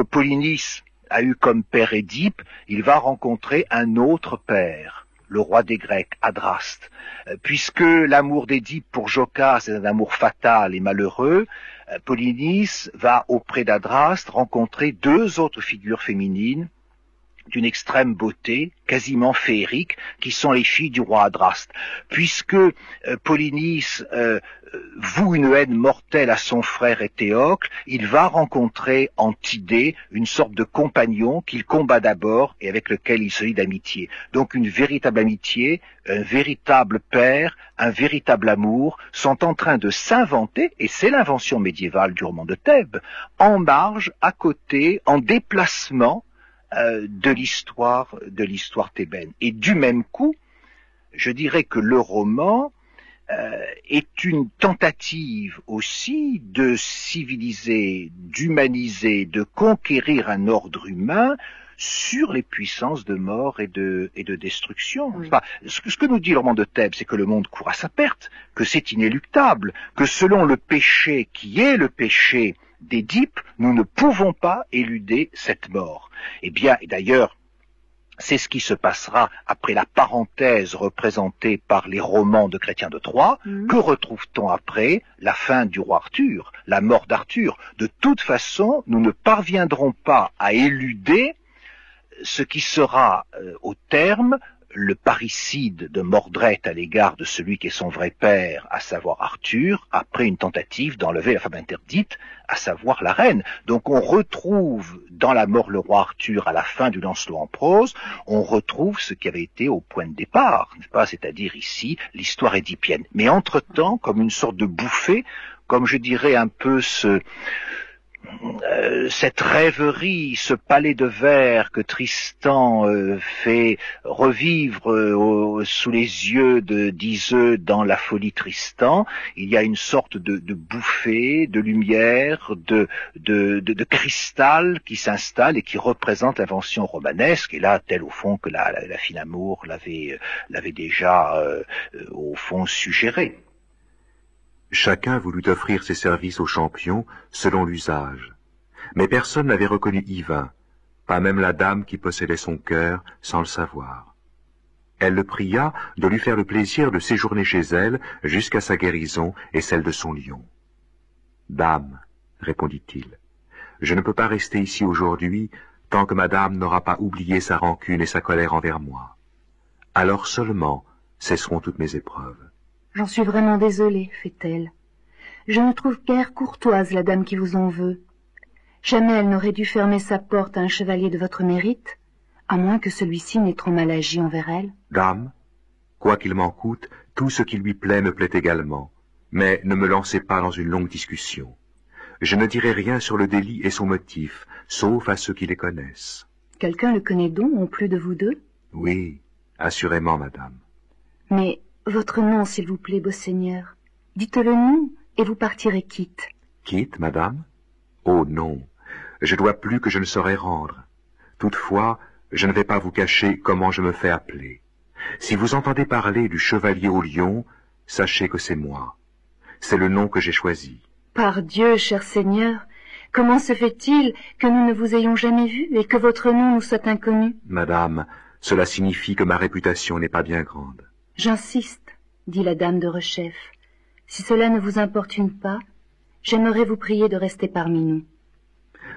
Polynice a eu comme père Édipe, il va rencontrer un autre père, le roi des Grecs, Adraste. Puisque l'amour d'Édipe pour Jocaste c'est un amour fatal et malheureux, Polynice va auprès d'Adraste rencontrer deux autres figures féminines d'une extrême beauté, quasiment féerique, qui sont les filles du roi Adraste. Puisque Polynice voue une haine mortelle à son frère Éthéocle, il va rencontrer Antidée, une sorte de compagnon qu'il combat d'abord et avec lequel il se lie d'amitié. Donc une véritable amitié, un véritable père, un véritable amour sont en train de s'inventer, et c'est l'invention médiévale du roman de Thèbes, en marge, à côté, en déplacement de l'histoire thébaine. Et du même coup, je dirais que le roman est une tentative aussi de civiliser, d'humaniser, de conquérir un ordre humain sur les puissances de mort et de destruction. Oui. Enfin, ce que nous dit le roman de Thèbes, c'est que le monde court à sa perte, que c'est inéluctable, que selon le péché qui est le péché d'Édipe, nous ne pouvons pas éluder cette mort. Eh bien, et d'ailleurs, c'est ce qui se passera après la parenthèse représentée par les romans de Chrétien de Troyes. Que retrouve-t-on après? La fin du roi Arthur, la mort d'Arthur. De toute façon, nous ne parviendrons pas à éluder ce qui sera au terme le parricide de Mordred à l'égard de celui qui est son vrai père, à savoir Arthur, après une tentative d'enlever la femme interdite, à savoir la reine. Donc on retrouve dans la mort le roi Arthur à la fin du Lancelot en prose, on retrouve ce qui avait été au point de départ, n'est-ce pas? C'est-à-dire ici l'histoire édipienne. Mais entre-temps, comme une sorte de bouffée, comme je dirais un peu cette rêverie, ce palais de verre que Tristan fait revivre sous les yeux d'Iseux dans La folie Tristan, il y a une sorte de bouffée, de lumière, de cristal qui s'installe et qui représente l'invention romanesque, et là, tel au fond que la fine amour l'avait déjà au fond suggéré. Chacun voulut offrir ses services au champion selon l'usage. Mais personne n'avait reconnu Yvain, pas même la dame qui possédait son cœur sans le savoir. Elle le pria de lui faire le plaisir de séjourner chez elle jusqu'à sa guérison et celle de son lion. « Dame, répondit-il, je ne peux pas rester ici aujourd'hui tant que madame n'aura pas oublié sa rancune et sa colère envers moi. Alors seulement cesseront toutes mes épreuves. » J'en suis vraiment désolée, fait-elle. Je ne trouve guère courtoise la dame qui vous en veut. Jamais elle n'aurait dû fermer sa porte à un chevalier de votre mérite, à moins que celui-ci n'ait trop mal agi envers elle. Dame, quoi qu'il m'en coûte, tout ce qui lui plaît me plaît également, mais ne me lancez pas dans une longue discussion. Je ne dirai rien sur le délit et son motif, sauf à ceux qui les connaissent. Quelqu'un le connaît donc, en plus de vous deux? Oui, assurément, madame. Mais votre nom, s'il vous plaît, beau seigneur. Dites-le nous, et vous partirez quitte. Quitte, madame? Oh non, je dois plus que je ne saurais rendre. Toutefois, je ne vais pas vous cacher comment je me fais appeler. Si vous entendez parler du chevalier au lion, sachez que c'est moi. C'est le nom que j'ai choisi. Par Dieu, cher seigneur, comment se fait-il que nous ne vous ayons jamais vu et que votre nom nous soit inconnu? Madame, cela signifie que ma réputation n'est pas bien grande. J'insiste, dit la dame de Rechef. Si cela ne vous importune pas, j'aimerais vous prier de rester parmi nous.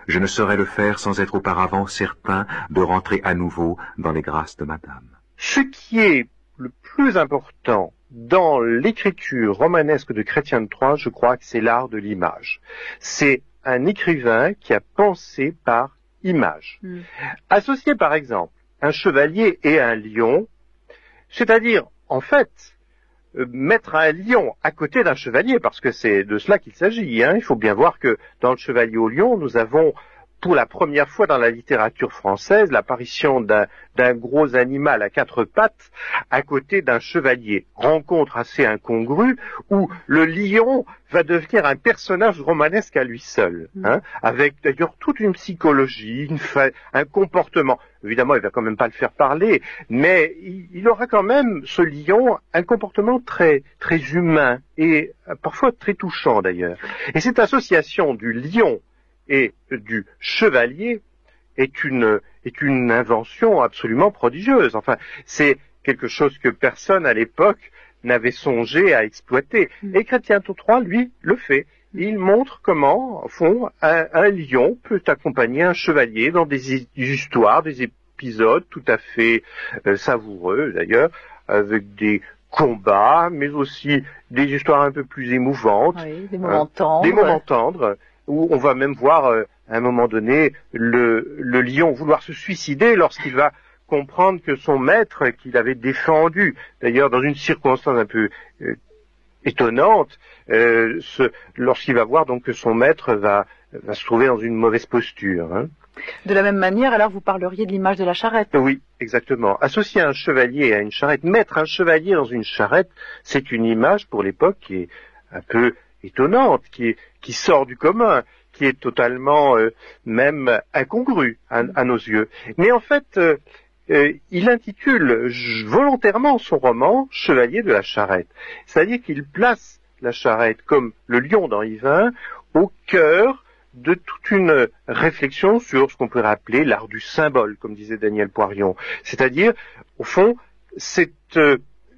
Je ne saurais le faire sans être auparavant certain de rentrer à nouveau dans les grâces de madame. Ce qui est le plus important dans l'écriture romanesque de Chrétien de Troyes, je crois que c'est l'art de l'image. C'est un écrivain qui a pensé par image. Associer par exemple un chevalier et un lion, c'est-à-dire en fait mettre un lion à côté d'un chevalier, parce que c'est de cela qu'il s'agit. Il faut bien voir que dans le Chevalier au lion, nous avons pour la première fois dans la littérature française l'apparition d'un gros animal à quatre pattes à côté d'un chevalier. Rencontre assez incongrue où le lion va devenir un personnage romanesque à lui seul, avec d'ailleurs toute une psychologie, un comportement. Évidemment, il va quand même pas le faire parler, mais il aura quand même, ce lion, un comportement très, très humain et parfois très touchant d'ailleurs. Et cette association du lion et du chevalier est une invention absolument prodigieuse. Enfin, c'est quelque chose que personne à l'époque n'avait songé à exploiter. Et Chrétien de Troyes, lui, le fait. Il montre comment, au fond, un lion peut accompagner un chevalier dans des histoires, des épisodes tout à fait savoureux d'ailleurs, avec des combats, mais aussi des histoires un peu plus émouvantes. Oui, des moments tendres. Des moments tendres, où on va même voir, à un moment donné, le lion vouloir se suicider lorsqu'il va comprendre que son maître, qu'il avait défendu, d'ailleurs dans une circonstance un peu étonnante, lorsqu'il va voir donc que son maître va se trouver dans une mauvaise posture. De la même manière, alors vous parleriez de l'image de la charrette. Oui, exactement. Associer un chevalier à une charrette, mettre un chevalier dans une charrette, c'est une image pour l'époque qui est un peu étonnante, qui sort du commun, qui est totalement même incongrue à nos yeux. Mais en fait, il intitule volontairement son roman Chevalier de la charrette. C'est-à-dire qu'il place la charrette comme le lion dans Yvain au cœur de toute une réflexion sur ce qu'on pourrait appeler l'art du symbole, comme disait Daniel Poirion. C'est-à-dire, au fond, c'est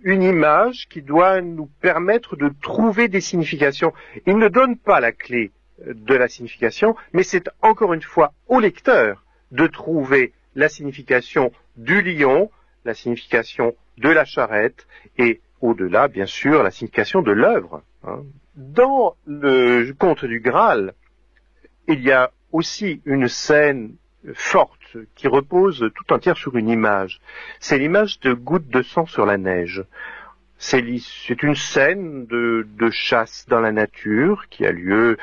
une image qui doit nous permettre de trouver des significations. Il ne donne pas la clé de la signification, mais c'est encore une fois au lecteur de trouver la signification du lion, la signification de la charrette et au-delà, bien sûr, la signification de l'œuvre. Dans le Conte du Graal, il y a aussi une scène forte qui repose tout entière sur une image. C'est l'image de gouttes de sang sur la neige. C'est une scène de chasse dans la nature qui a lieu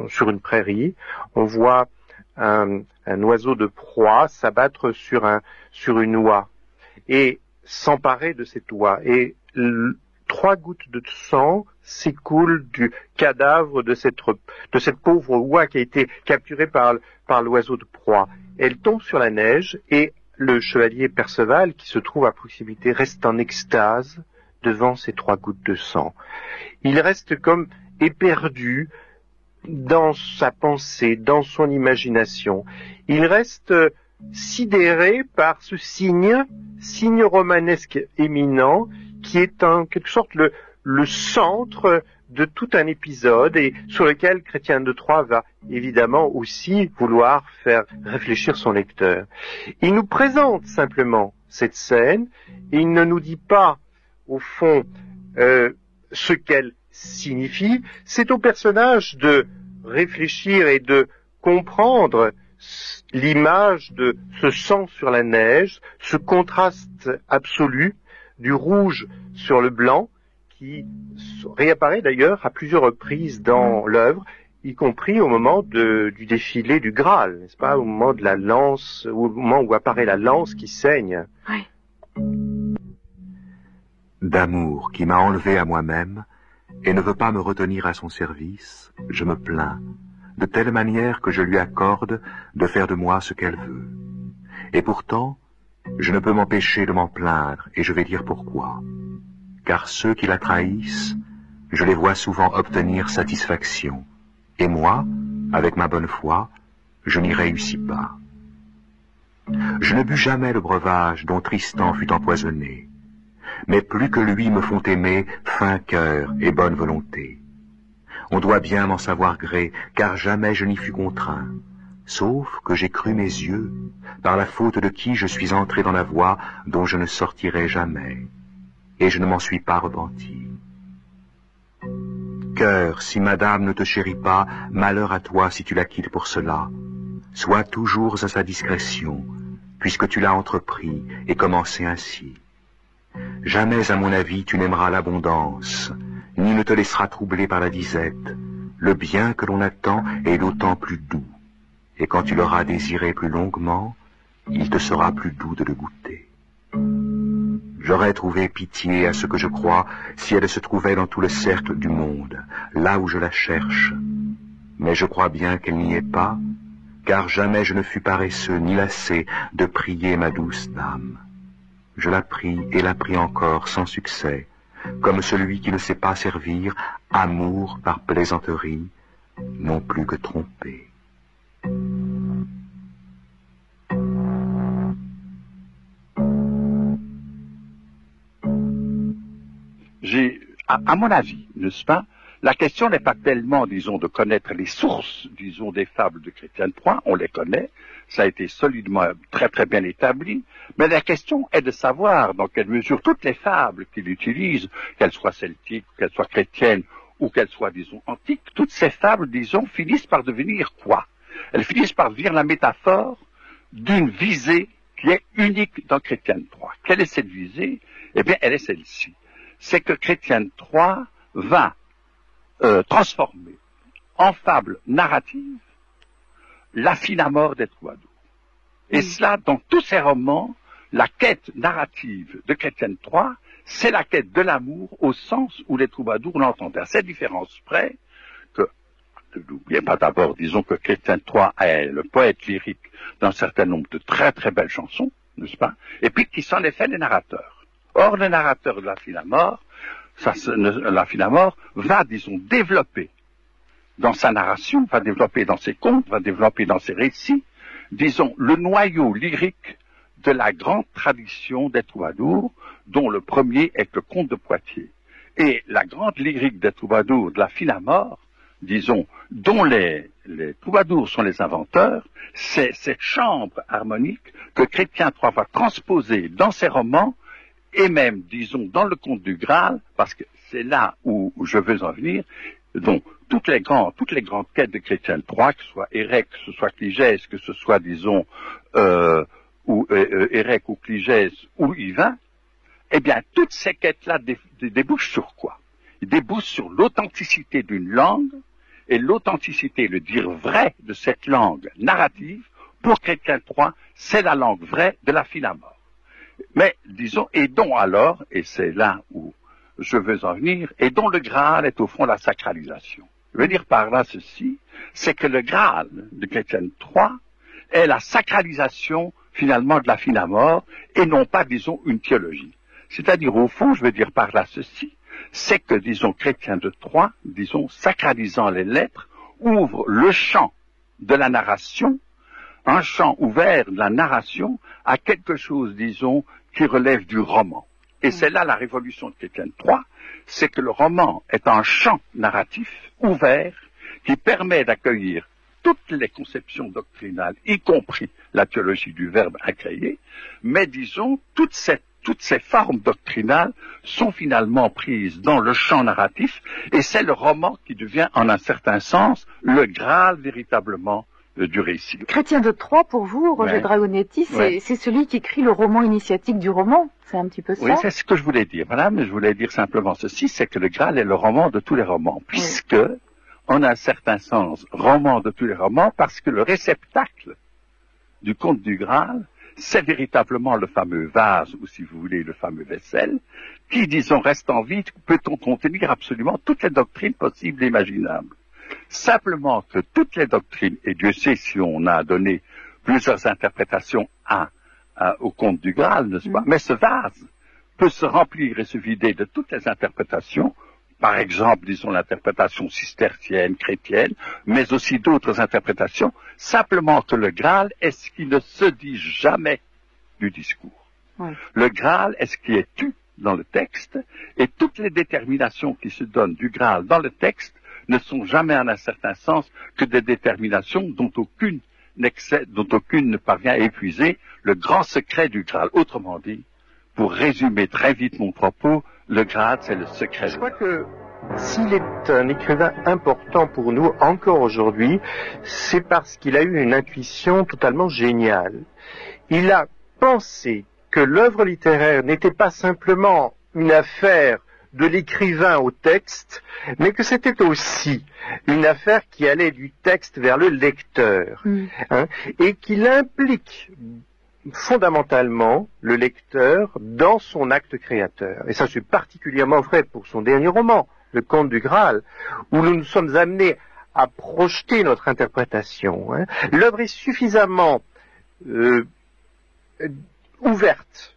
sur une prairie. On voit un oiseau de proie s'abattre sur une oie et s'emparer de cette oie. Et 3 gouttes de sang s'écoulent du cadavre de cette pauvre oie qui a été capturée par l'oiseau de proie. Elle tombe sur la neige et le chevalier Perceval, qui se trouve à proximité, reste en extase devant ces 3 gouttes de sang. Il reste comme éperdu dans sa pensée, dans son imagination. Il reste sidéré par ce signe romanesque éminent, qui est en quelque sorte le centre de tout un épisode et sur lequel Chrétien de Troyes va évidemment aussi vouloir faire réfléchir son lecteur. Il nous présente simplement cette scène, il ne nous dit pas au fond ce qu'elle signifie, c'est au personnage de réfléchir et de comprendre l'image de ce sang sur la neige, ce contraste absolu du rouge sur le blanc, qui réapparaît d'ailleurs à plusieurs reprises dans l'œuvre, y compris au moment du défilé du Graal, n'est-ce pas, au moment de la lance, au moment où apparaît la lance qui saigne. Oui. D'amour qui m'a enlevé à moi-même et ne veut pas me retenir à son service, je me plains, de telle manière que je lui accorde de faire de moi ce qu'elle veut. Et pourtant, je ne peux m'empêcher de m'en plaindre, et je vais dire pourquoi. Car ceux qui la trahissent, je les vois souvent obtenir satisfaction. Et moi, avec ma bonne foi, je n'y réussis pas. Je ne bus jamais le breuvage dont Tristan fut empoisonné, mais plus que lui me font aimer fin cœur et bonne volonté. On doit bien m'en savoir gré, car jamais je n'y fus contraint, sauf que j'ai cru mes yeux, par la faute de qui je suis entré dans la voie dont je ne sortirai jamais, et je ne m'en suis pas repenti. Cœur, si madame ne te chérit pas, malheur à toi si tu la quittes pour cela. Sois toujours à sa discrétion, puisque tu l'as entrepris et commencé ainsi. Jamais, à mon avis, tu n'aimeras l'abondance, ni ne te laisseras troubler par la disette. Le bien que l'on attend est d'autant plus doux, et quand tu l'auras désiré plus longuement, il te sera plus doux de le goûter. J'aurais trouvé pitié à ce que je crois si elle se trouvait dans tout le cercle du monde, là où je la cherche. Mais je crois bien qu'elle n'y est pas, car jamais je ne fus paresseux ni lassé de prier ma douce dame. Je la prie et la prie encore sans succès, comme celui qui ne sait pas servir amour par plaisanterie, non plus que tromper. À mon avis, n'est-ce pas, la question n'est pas tellement, disons, de connaître les sources, disons, des fables de Chrétien de Troyes, on les connaît, ça a été solidement, très très bien établi, mais la question est de savoir dans quelle mesure toutes les fables qu'il utilise, qu'elles soient celtiques, qu'elles soient chrétiennes, ou qu'elles soient, disons, antiques, toutes ces fables, disons, finissent par devenir quoi? Elles finissent par devenir la métaphore d'une visée qui est unique dans Chrétien de Troyes. Quelle est cette visée? Eh bien, elle est celle-ci. C'est que Chrétien de Troyes va transformer en fable narrative la fine amour des troubadours. Et cela, dans tous ses romans, la quête narrative de Chrétien de Troyes, c'est la quête de l'amour au sens où les troubadours l'entendaient. À cette différence près que, n'oubliez pas d'abord, disons que Chrétien de Troyes est le poète lyrique d'un certain nombre de très très belles chansons, n'est-ce pas? Et puis qui s'en est fait les narrateurs. Or, le narrateur de la fine amour, la fine amour va, disons, développer dans sa narration, va développer dans ses contes, va développer dans ses récits, disons, le noyau lyrique de la grande tradition des troubadours, dont le premier est le conte de Poitiers. Et la grande lyrique des troubadours de la fine amour, disons, dont les troubadours sont les inventeurs, c'est cette chambre harmonique que Chrétien de Troyes va transposer dans ses romans, et même, disons, dans le conte du Graal, parce que c'est là où je veux en venir, donc toutes les grandes quêtes de Chrétien de Troyes, que ce soit Érec, que ce soit Cligès, que ce soit, disons, Érec ou Cligès ou Yvain, eh bien, toutes ces quêtes-là débouchent sur quoi? Ils débouchent sur l'authenticité d'une langue, et l'authenticité, le dire vrai de cette langue narrative, pour Chrétien de Troyes, c'est la langue vraie de la fine amour. Mais, disons, et dont alors, et c'est là où je veux en venir, et dont le Graal est au fond la sacralisation. Je veux dire par là ceci, c'est que le Graal de Chrétien de Troyes est la sacralisation, finalement, de la fine amour, et non pas, disons, une théologie. C'est-à-dire, au fond, je veux dire par là ceci, c'est que, disons, Chrétien de Troyes, disons, sacralisant les lettres, ouvre le champ de la narration, un champ ouvert de la narration à quelque chose, disons, qui relève du roman. Et c'est là la révolution de Chrétien de Troyes, c'est que le roman est un champ narratif ouvert qui permet d'accueillir toutes les conceptions doctrinales, y compris la théologie du verbe incréé, mais disons, toutes ces formes doctrinales sont finalement prises dans le champ narratif, et c'est le roman qui devient, en un certain sens, le Graal véritablement du récit. Chrétien de Troyes, pour vous, Roger Dragonetti, c'est celui qui écrit le roman initiatique du roman. C'est un petit peu ça? Oui, c'est ce que je voulais dire, madame. Je voulais dire simplement ceci, c'est que le Graal est le roman de tous les romans, puisque, en un certain sens, roman de tous les romans, parce que le réceptacle du conte du Graal, c'est véritablement le fameux vase, ou si vous voulez, le fameux vaisselle, qui, disons, reste en vie, peut-on contenir absolument toutes les doctrines possibles et imaginables. Simplement que toutes les doctrines, et Dieu sait si on a donné plusieurs interprétations au conte du Graal, n'est-ce pas? Mais ce vase peut se remplir et se vider de toutes les interprétations, par exemple, disons, l'interprétation cistercienne, chrétienne, mais aussi d'autres interprétations, simplement que le Graal est ce qui ne se dit jamais du discours. Ouais. Le Graal est ce qui est tu dans le texte, et toutes les déterminations qui se donnent du Graal dans le texte ne sont jamais, en un certain sens, que des déterminations dont aucune ne parvient à épuiser le grand secret du Graal. Autrement dit, pour résumer très vite mon propos, le Graal, c'est le secret. Je crois que s'il est un écrivain important pour nous encore aujourd'hui, c'est parce qu'il a eu une intuition totalement géniale. Il a pensé que l'œuvre littéraire n'était pas simplement une affaire de l'écrivain au texte, mais que c'était aussi une affaire qui allait du texte vers le lecteur, et qu'il implique fondamentalement le lecteur dans son acte créateur. Et ça, c'est particulièrement vrai pour son dernier roman, Le Conte du Graal, où nous nous sommes amenés à projeter notre interprétation. L'œuvre est suffisamment ouverte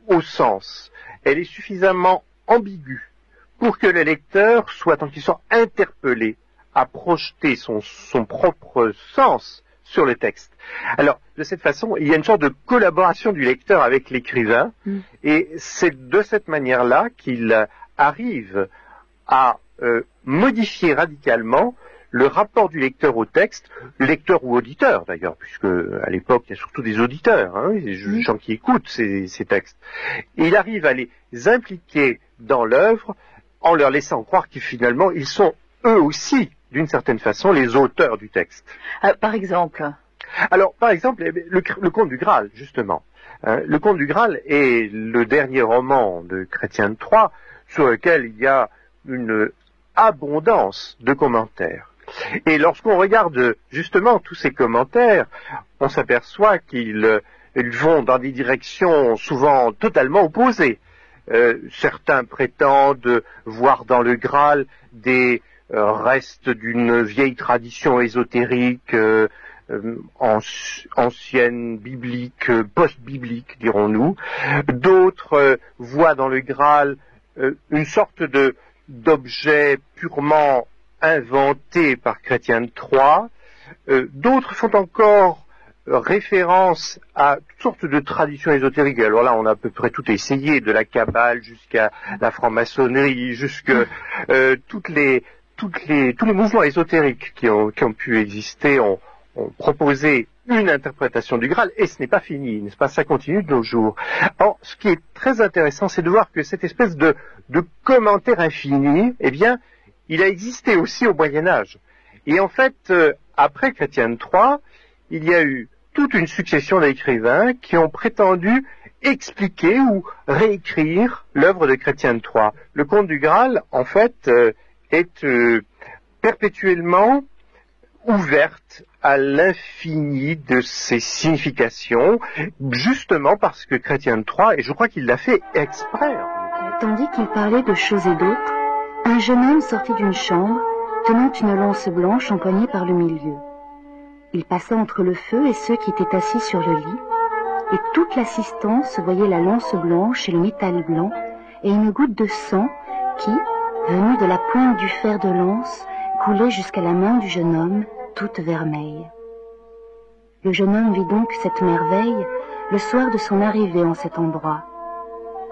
au sens, elle est suffisamment ambiguë pour que le lecteur soit en quelque sorte interpellé à projeter son propre sens sur le texte. Alors, de cette façon, il y a une sorte de collaboration du lecteur avec l'écrivain, et c'est de cette manière-là qu'il arrive à modifier radicalement le rapport du lecteur au texte, lecteur ou auditeur d'ailleurs, puisque à l'époque il y a surtout des auditeurs, des gens qui écoutent ces textes. Et il arrive à les impliquer dans l'œuvre en leur laissant croire que finalement ils sont eux aussi, d'une certaine façon, les auteurs du texte. Par exemple? Alors, par exemple, le Conte du Graal, justement. Le Conte du Graal est le dernier roman de Chrétien de Troyes sur lequel il y a une abondance de commentaires. Et lorsqu'on regarde justement tous ces commentaires, on s'aperçoit qu'ils vont dans des directions souvent totalement opposées. Certains prétendent voir dans le Graal des restes d'une vieille tradition ésotérique ancienne, biblique, post-biblique, dirons-nous. D'autres voient dans le Graal une sorte d'objet purement inventé par Chrétien de Troyes. D'autres font encore référence à toutes sortes de traditions ésotériques. Alors là, on a à peu près tout essayé, de la Kabbale jusqu'à la franc-maçonnerie, jusqu'à tous les mouvements ésotériques qui ont pu exister ont proposé une interprétation du Graal, et ce n'est pas fini, n'est-ce pas? Ça continue de nos jours. Or, ce qui est très intéressant, c'est de voir que cette espèce de commentaire infini, eh bien, il a existé aussi au Moyen-Âge. Et en fait, après Chrétien de Troyes, il y a eu toute une succession d'écrivains qui ont prétendu expliquer ou réécrire l'œuvre de Chrétien de Troyes. Le Conte du Graal, en fait, est perpétuellement ouverte à l'infini de ses significations, justement parce que Chrétien de Troyes, et je crois qu'il l'a fait exprès. Tandis qu'il parlait de choses et d'autres, un jeune homme sortit d'une chambre, tenant une lance blanche empoignée par le milieu. Il passa entre le feu et ceux qui étaient assis sur le lit, et toute l'assistance voyait la lance blanche et le métal blanc, et une goutte de sang qui, venue de la pointe du fer de lance, coulait jusqu'à la main du jeune homme, toute vermeille. Le jeune homme vit donc cette merveille le soir de son arrivée en cet endroit,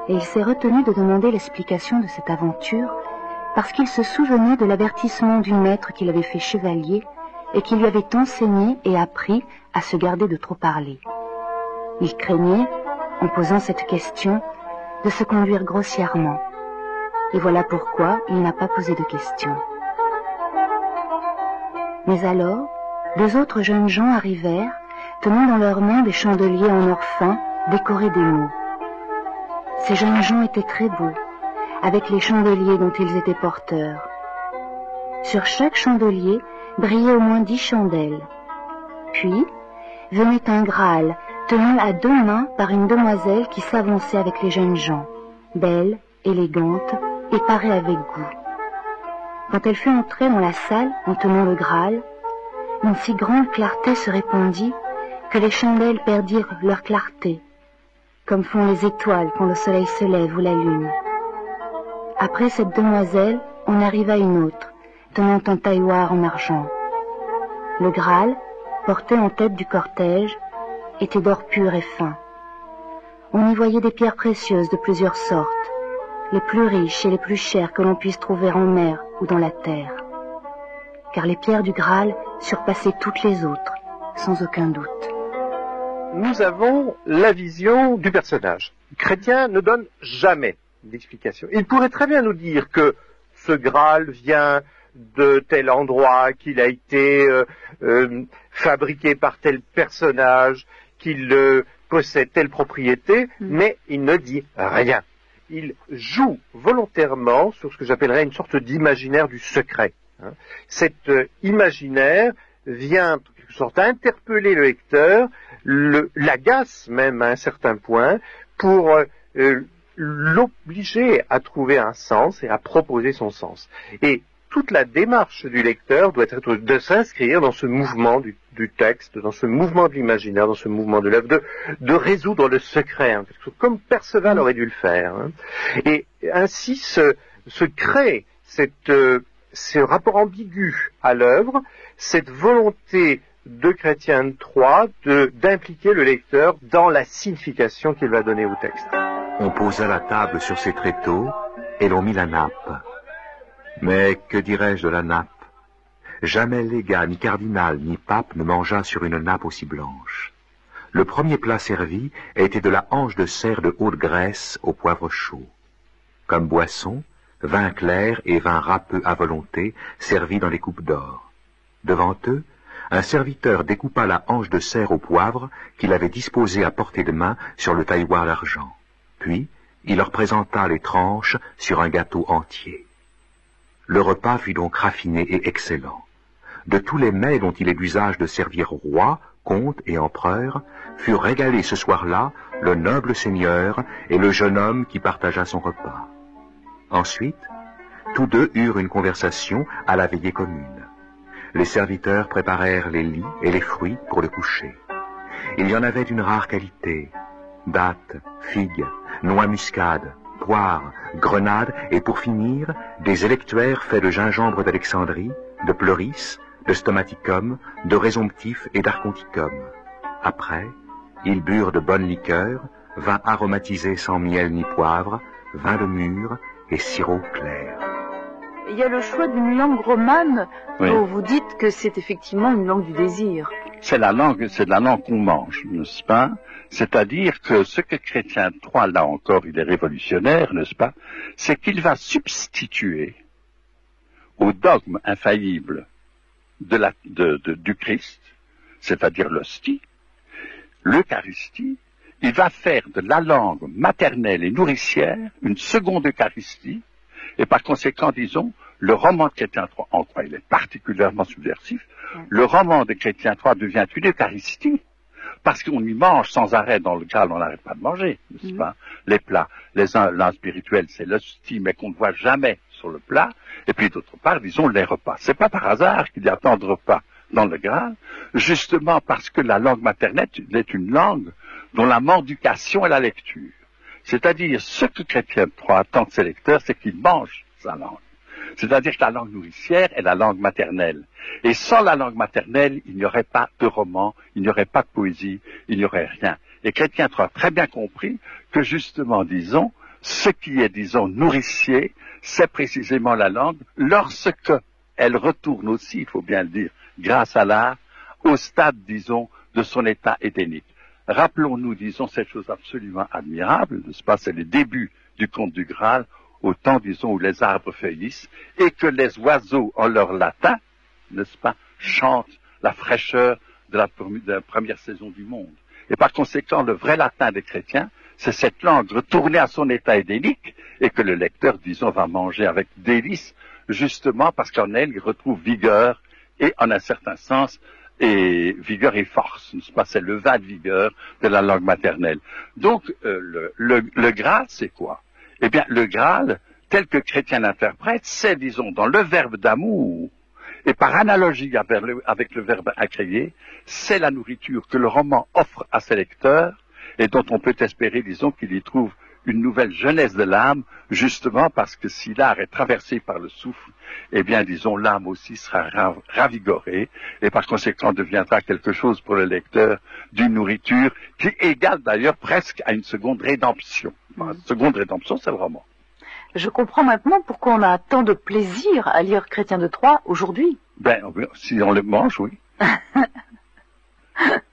et il s'est retenu de demander l'explication de cette aventure, parce qu'il se souvenait de l'avertissement du maître qui l'avait fait chevalier, et qui lui avait enseigné et appris à se garder de trop parler. Il craignait, en posant cette question, de se conduire grossièrement, et voilà pourquoi il n'a pas posé de question. Mais alors, deux autres jeunes gens arrivèrent, tenant dans leurs mains des chandeliers en or fin, décorés d'émaux. Ces jeunes gens étaient très beaux, avec les chandeliers dont ils étaient porteurs. Sur chaque chandelier brillaient au moins 10 chandelles. Puis venait un Graal, tenant à 2 mains par une demoiselle qui s'avançait avec les jeunes gens, belle, élégante et parée avec goût. Quand elle fut entrée dans la salle en tenant le Graal, une si grande clarté se répandit que les chandelles perdirent leur clarté, comme font les étoiles quand le soleil se lève ou la lune. Après cette demoiselle, on arriva une autre, tenant un tailloir en argent. Le Graal, porté en tête du cortège, était d'or pur et fin. On y voyait des pierres précieuses de plusieurs sortes, les plus riches et les plus chères que l'on puisse trouver en mer ou dans la terre. Car les pierres du Graal surpassaient toutes les autres, sans aucun doute. Nous avons la vision du personnage. Chrétien ne donne jamais d'explication. Il pourrait très bien nous dire que ce Graal vient de tel endroit, qu'il a été fabriqué par tel personnage, qu'il possède telle propriété, mais il ne dit rien. Il joue volontairement sur ce que j'appellerais une sorte d'imaginaire du secret. Cet imaginaire vient en quelque sorte interpeller le lecteur, l'agace même à un certain point, pour l'obliger à trouver un sens et à proposer son sens. Et toute la démarche du lecteur doit être de s'inscrire dans ce mouvement du texte, dans ce mouvement de l'imaginaire, dans ce mouvement de l'œuvre, de résoudre le secret, comme Perceval aurait dû le faire. Et ainsi se crée ce rapport ambigu à l'œuvre, cette volonté de Chrétien de Troyes d'impliquer le lecteur dans la signification qu'il va donner au texte. On posa la table sur ses tréteaux et l'on mit la nappe. Mais que dirais-je de la nappe? Jamais légat, ni cardinal, ni pape ne mangea sur une nappe aussi blanche. Le premier plat servi était de la hanche de cerf de haute graisse au poivre chaud. Comme boisson, vin clair et vin râpeux à volonté, servis dans les coupes d'or. Devant eux, un serviteur découpa la hanche de cerf au poivre qu'il avait disposée à portée de main sur le tailloir d'argent. Puis, il leur présenta les tranches sur un gâteau entier. Le repas fut donc raffiné et excellent. De tous les mets dont il est d'usage de servir rois, comtes et empereurs, furent régalés ce soir-là le noble seigneur et le jeune homme qui partagea son repas. Ensuite, tous deux eurent une conversation à la veillée commune. Les serviteurs préparèrent les lits et les fruits pour le coucher. Il y en avait d'une rare qualité: dattes, figues, noix muscade, poires, grenades et pour finir, des électuaires faits de gingembre d'Alexandrie, de pleuris, de stomaticum, de résomptif et d'arconticum. Après, ils burent de bonnes liqueurs, vin aromatisé sans miel ni poivre, vin de mûre et sirop clair. Il y a le choix d'une langue romane. Oui. Où vous dites que c'est effectivement une langue du désir. C'est la langue qu'on mange, n'est-ce pas? C'est-à-dire que ce que Chrétien de Troyes, là encore, il est révolutionnaire, n'est-ce pas? C'est qu'il va substituer au dogme infaillible du Christ, c'est-à-dire l'hostie, l'Eucharistie, il va faire de la langue maternelle et nourricière une seconde Eucharistie, et par conséquent, disons, le roman de Chrétien de Troyes, en quoi il est particulièrement subversif, le roman de Chrétien de Troyes devient une Eucharistie, parce qu'on y mange sans arrêt dans le Graal, on n'arrête pas de manger, n'est-ce pas? Les plats, l'un spirituel, c'est l'hostie, mais qu'on ne voit jamais sur le plat, et puis d'autre part, disons, les repas. C'est pas par hasard qu'il y a tant de repas dans le Graal, justement parce que la langue maternelle est une langue dont la mendication est la lecture. C'est-à-dire, ce que Chrétien de Troyes attend de ses lecteurs, c'est qu'ils mangent sa langue. C'est-à-dire que la langue nourricière est la langue maternelle. Et sans la langue maternelle, il n'y aurait pas de roman, il n'y aurait pas de poésie, il n'y aurait rien. Et Chrétien de Troyes a très bien compris que justement, disons, ce qui est, disons, nourricier, c'est précisément la langue, lorsque elle retourne aussi, il faut bien le dire, grâce à l'art, au stade, disons, de son état édénique. Rappelons-nous, disons, cette chose absolument admirable, n'est-ce pas, c'est le début du conte du Graal, au temps, disons, où les arbres feuillissent, et que les oiseaux, en leur latin, n'est-ce pas, chantent la fraîcheur de la première saison du monde. Et par conséquent, le vrai latin des chrétiens, c'est cette langue retournée à son état édénique, et que le lecteur, disons, va manger avec délice, justement parce qu'en elle, il retrouve vigueur et, en un certain sens, vigueur et force, n'est-ce pas? C'est le vin de vigueur de la langue maternelle. Donc, le Graal, c'est quoi? Eh bien, le Graal, tel que Chrétien l'interprète, c'est, disons, dans le verbe d'amour, et par analogie avec le verbe incréé, c'est la nourriture que le roman offre à ses lecteurs, et dont on peut espérer, disons, qu'il y trouve une nouvelle jeunesse de l'âme, justement parce que si l'art est traversé par le souffle, eh bien, disons, l'âme aussi sera ravigorée, et par conséquent deviendra quelque chose pour le lecteur d'une nourriture qui égale d'ailleurs presque à une seconde rédemption. Une seconde rédemption, c'est le roman. Je comprends maintenant pourquoi on a tant de plaisir à lire Chrétien de Troyes aujourd'hui. Ben, si on le mange, oui.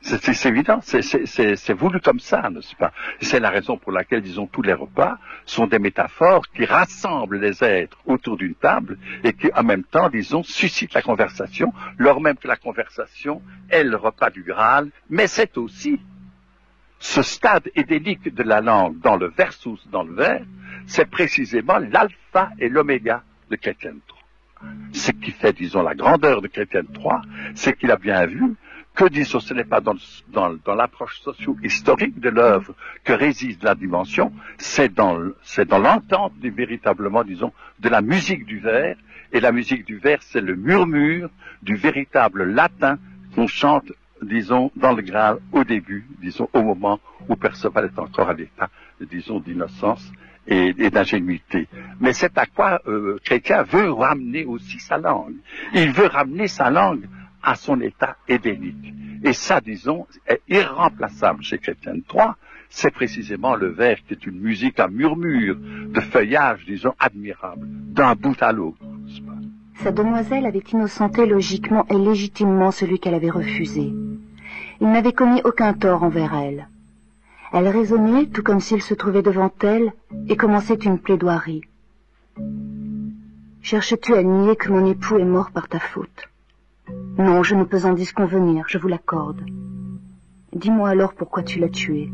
C'est évident, c'est voulu comme ça, n'est-ce pas? C'est la raison pour laquelle, disons, tous les repas sont des métaphores qui rassemblent les êtres autour d'une table et qui, en même temps, disons, suscitent la conversation, lors même que la conversation est le repas du Graal, mais c'est aussi ce stade édénique de la langue dans le versus, dans le vers, c'est précisément l'alpha et l'oméga de Chrétien de Troyes. Ce qui fait, disons, la grandeur de Chrétien de Troyes, c'est qu'il a bien vu que, disons, ce n'est pas dans l'approche socio-historique de l'œuvre que réside la dimension, c'est dans l'entente véritablement, disons, de la musique du vers, et la musique du vers, c'est le murmure du véritable latin qu'on chante, disons, dans le Graal au début, disons, au moment où Perceval est encore à l'état, disons, d'innocence et d'ingénuité. Mais c'est à quoi Chrétien veut ramener aussi sa langue. Il veut ramener sa langue à son état édénique. Et ça, disons, est irremplaçable chez Chrétien de Troyes. C'est précisément le vers qui est une musique à murmure, de feuillage, disons, admirable, d'un bout à l'autre. Sa demoiselle avait innocenté logiquement et légitimement celui qu'elle avait refusé. Il n'avait commis aucun tort envers elle. Elle raisonnait tout comme s'il se trouvait devant elle et commençait une plaidoirie. Cherches-tu à nier que mon époux est mort par ta faute? Non, je ne peux en disconvenir, je vous l'accorde. Dis-moi alors pourquoi tu l'as tué.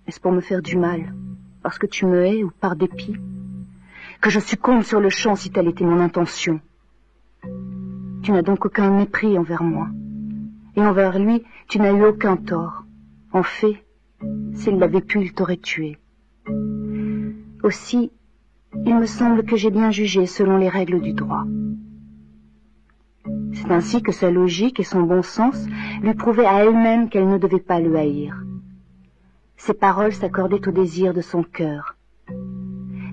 Est-ce pour me faire du mal, parce que tu me hais ou par dépit? Que je succombe sur le champ si telle était mon intention. Tu n'as donc aucun mépris envers moi. Et envers lui, tu n'as eu aucun tort. En fait, s'il l'avait pu, il t'aurait tué. Aussi, il me semble que j'ai bien jugé selon les règles du droit. C'est ainsi que sa logique et son bon sens lui prouvaient à elle-même qu'elle ne devait pas le haïr. Ses paroles s'accordaient au désir de son cœur.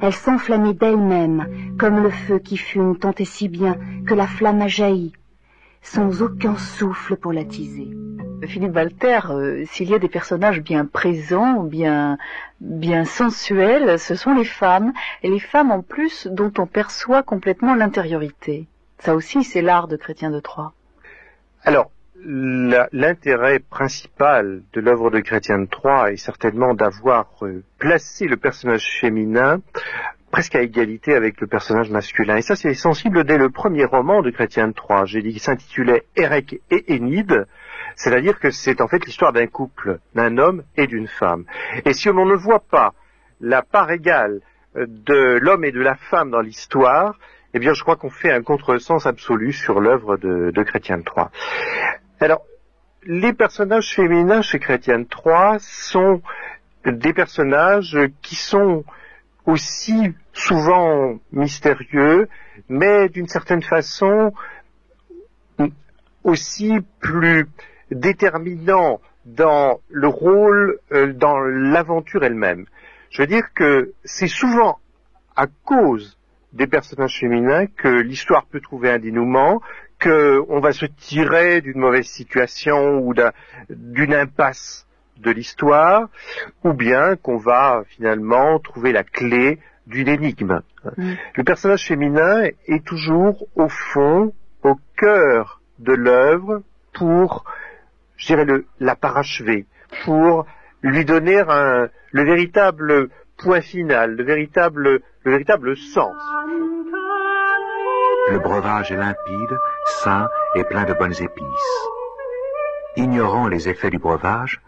Elle s'enflammait d'elle-même, comme le feu qui fume tant et si bien que la flamme a jailli, sans aucun souffle pour l'attiser. Philippe Walter, s'il y a des personnages bien présents, bien sensuels, ce sont les femmes, et les femmes en plus dont on perçoit complètement l'intériorité. Ça aussi, c'est l'art de Chrétien de Troyes. Alors, l'intérêt principal de l'œuvre de Chrétien de Troyes est certainement d'avoir placé le personnage féminin presque à égalité avec le personnage masculin. Et ça, c'est sensible dès le premier roman de Chrétien de Troyes. J'ai dit qu'il s'intitulait Érec et Énide, c'est-à-dire que c'est en fait l'histoire d'un couple, d'un homme et d'une femme. Et si on ne voit pas la part égale de l'homme et de la femme dans l'histoire, eh bien, je crois qu'on fait un contresens absolu sur l'œuvre de Chrétien de Troyes. Alors, les personnages féminins chez Chrétien de Troyes sont des personnages qui sont aussi souvent mystérieux, mais d'une certaine façon aussi plus déterminants dans le rôle, dans l'aventure elle-même. Je veux dire que c'est souvent à cause des personnages féminins que l'histoire peut trouver un dénouement, qu'on va se tirer d'une mauvaise situation ou d'une impasse de l'histoire, ou bien qu'on va finalement trouver la clé d'une énigme. Le personnage féminin est toujours au fond, au cœur de l'œuvre pour, je dirais, la parachever, pour lui donner le véritable point final, le véritable sens. Le breuvage est limpide, sain et plein de bonnes épices. Ignorant les effets du breuvage,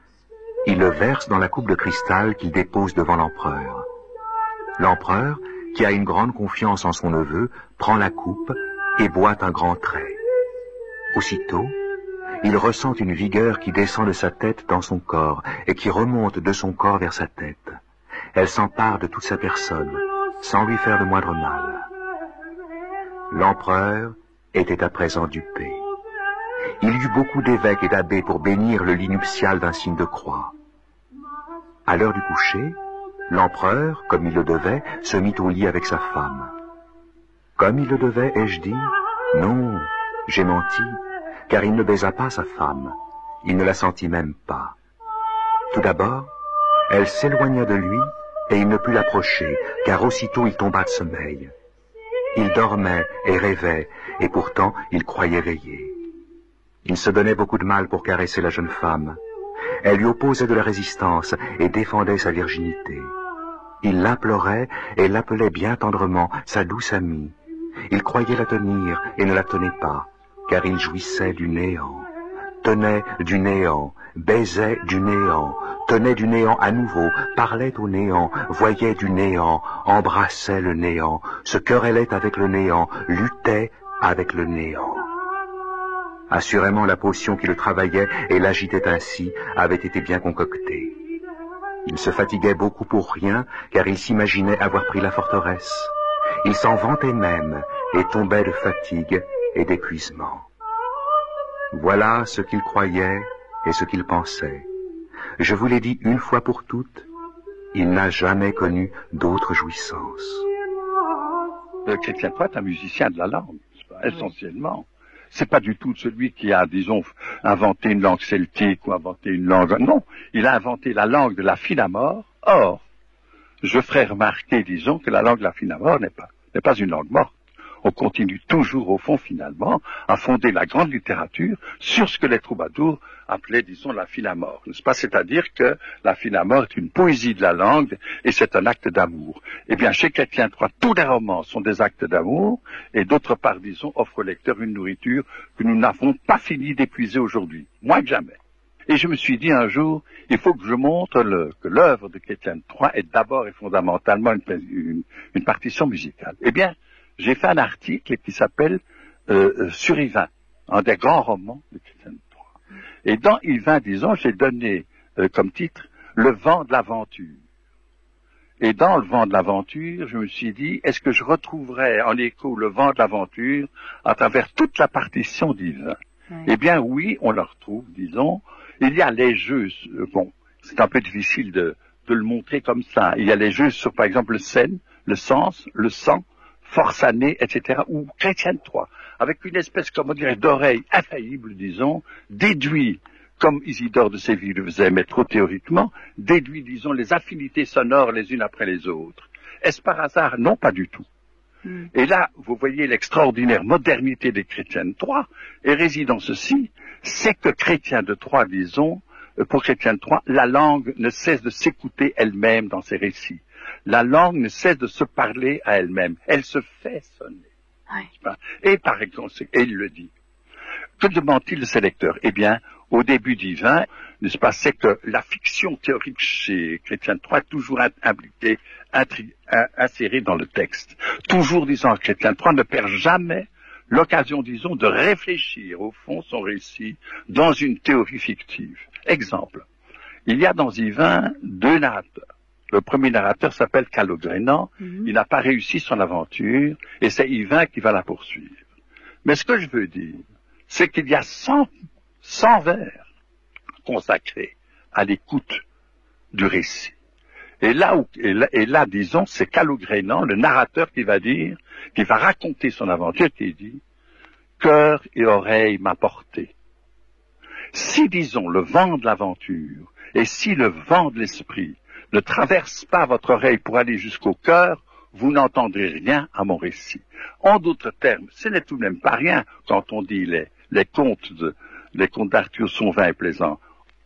il le verse dans la coupe de cristal qu'il dépose devant l'empereur. L'empereur, qui a une grande confiance en son neveu, prend la coupe et boit un grand trait. Aussitôt, il ressent une vigueur qui descend de sa tête dans son corps et qui remonte de son corps vers sa tête. Elle s'empare de toute sa personne, sans lui faire le moindre mal. L'empereur était à présent dupé. Il y eut beaucoup d'évêques et d'abbés pour bénir le lit nuptial d'un signe de croix. À l'heure du coucher, l'empereur, comme il le devait, se mit au lit avec sa femme. Comme il le devait, ai-je dit? Non, j'ai menti, car il ne baisa pas sa femme. Il ne la sentit même pas. Tout d'abord, elle s'éloigna de lui et il ne put l'approcher, car aussitôt il tomba de sommeil. Il dormait et rêvait, et pourtant il croyait veiller. Il se donnait beaucoup de mal pour caresser la jeune femme. Elle lui opposait de la résistance et défendait sa virginité. Il l'implorait et l'appelait bien tendrement sa douce amie. Il croyait la tenir et ne la tenait pas, car il jouissait du néant, tenait du néant, baisait du néant, tenait du néant à nouveau, parlait au néant, voyait du néant, embrassait le néant, se querellait avec le néant, luttait avec le néant. Assurément, la potion qui le travaillait et l'agitait ainsi avait été bien concoctée. Il se fatiguait beaucoup pour rien, car il s'imaginait avoir pris la forteresse. Il s'en vantait même, et tombait de fatigue et d'épuisement. Voilà ce qu'il croyait et ce qu'il pensait. Je vous l'ai dit une fois pour toutes, il n'a jamais connu d'autre jouissance. Chrétien III est un musicien de la langue, essentiellement. C'est pas du tout celui qui a, disons, inventé une langue celtique ou inventé une langue... Non, il a inventé la langue de la Finamore. Or, je ferai remarquer, disons, que la langue de la Finamore n'est pas une langue morte. On continue toujours, au fond, finalement, à fonder la grande littérature sur ce que les troubadours appelaient, disons, la Finamore, n'est-ce pas? C'est-à-dire que la Finamore est une poésie de la langue et c'est un acte d'amour. Eh bien, chez Chrétien III, tous les romans sont des actes d'amour et d'autre part, disons, offrent au lecteur une nourriture que nous n'avons pas fini d'épuiser aujourd'hui, moins que jamais. Et je me suis dit un jour, il faut que je montre que l'œuvre de Chrétien III est d'abord et fondamentalement une partition musicale. Eh bien, j'ai fait un article qui s'appelle Sur Yvain, un des grands romans de Chrétien III. Et dans Yvain, disons, j'ai donné comme titre Le vent de l'aventure. Et dans Le vent de l'aventure, je me suis dit, est-ce que je retrouverais en écho le vent de l'aventure à travers toute la partition d'Yvain? Eh bien oui, on le retrouve, disons. Il y a les jeux, bon, c'est un peu difficile de le montrer comme ça. Il y a les jeux sur, par exemple, le scène, le sens, le sang, force année, etc., ou Chrétien III, avec une espèce, comme on dirait, d'oreille infaillible, disons, déduit, comme Isidore de Séville le faisait, mais trop théoriquement, déduit, disons, les affinités sonores les unes après les autres. Est-ce par hasard? Non, pas du tout. Et là, vous voyez l'extraordinaire modernité des Chrétiens de Troyes, et réside en ceci, c'est que Chrétien de Troyes, disons, pour Chrétien de Troyes, la langue ne cesse de s'écouter elle-même dans ses récits. La langue ne cesse de se parler à elle-même. Elle se fait sonner. Oui. Et par exemple, et il le dit. Que demande-t-il de ses lecteurs? Eh bien, au début d'Yvain, n'est-ce pas, c'est que la fiction théorique chez Chrétien de Troyes est toujours impliquée, insérée dans le texte. Toujours, disons, Chrétien de Troyes ne perd jamais l'occasion, disons, de réfléchir, au fond, son récit dans une théorie fictive. Exemple. Il y a dans Yvain deux narrateurs. Le premier narrateur s'appelle Calogrenant. Il n'a pas réussi son aventure et c'est Yvain qui va la poursuivre. Mais ce que je veux dire, c'est qu'il y a 100 vers consacrés à l'écoute du récit. Et là, disons, c'est Calogrenant, le narrateur, qui va raconter son aventure, qui dit « Cœur et oreille m'a porté ». Si, disons, le vent de l'aventure et si le vent de l'esprit ne traverse pas votre oreille pour aller jusqu'au cœur, vous n'entendrez rien à mon récit. En d'autres termes, ce n'est tout de même pas rien quand on dit les contes d'Arthur sont vains et plaisants.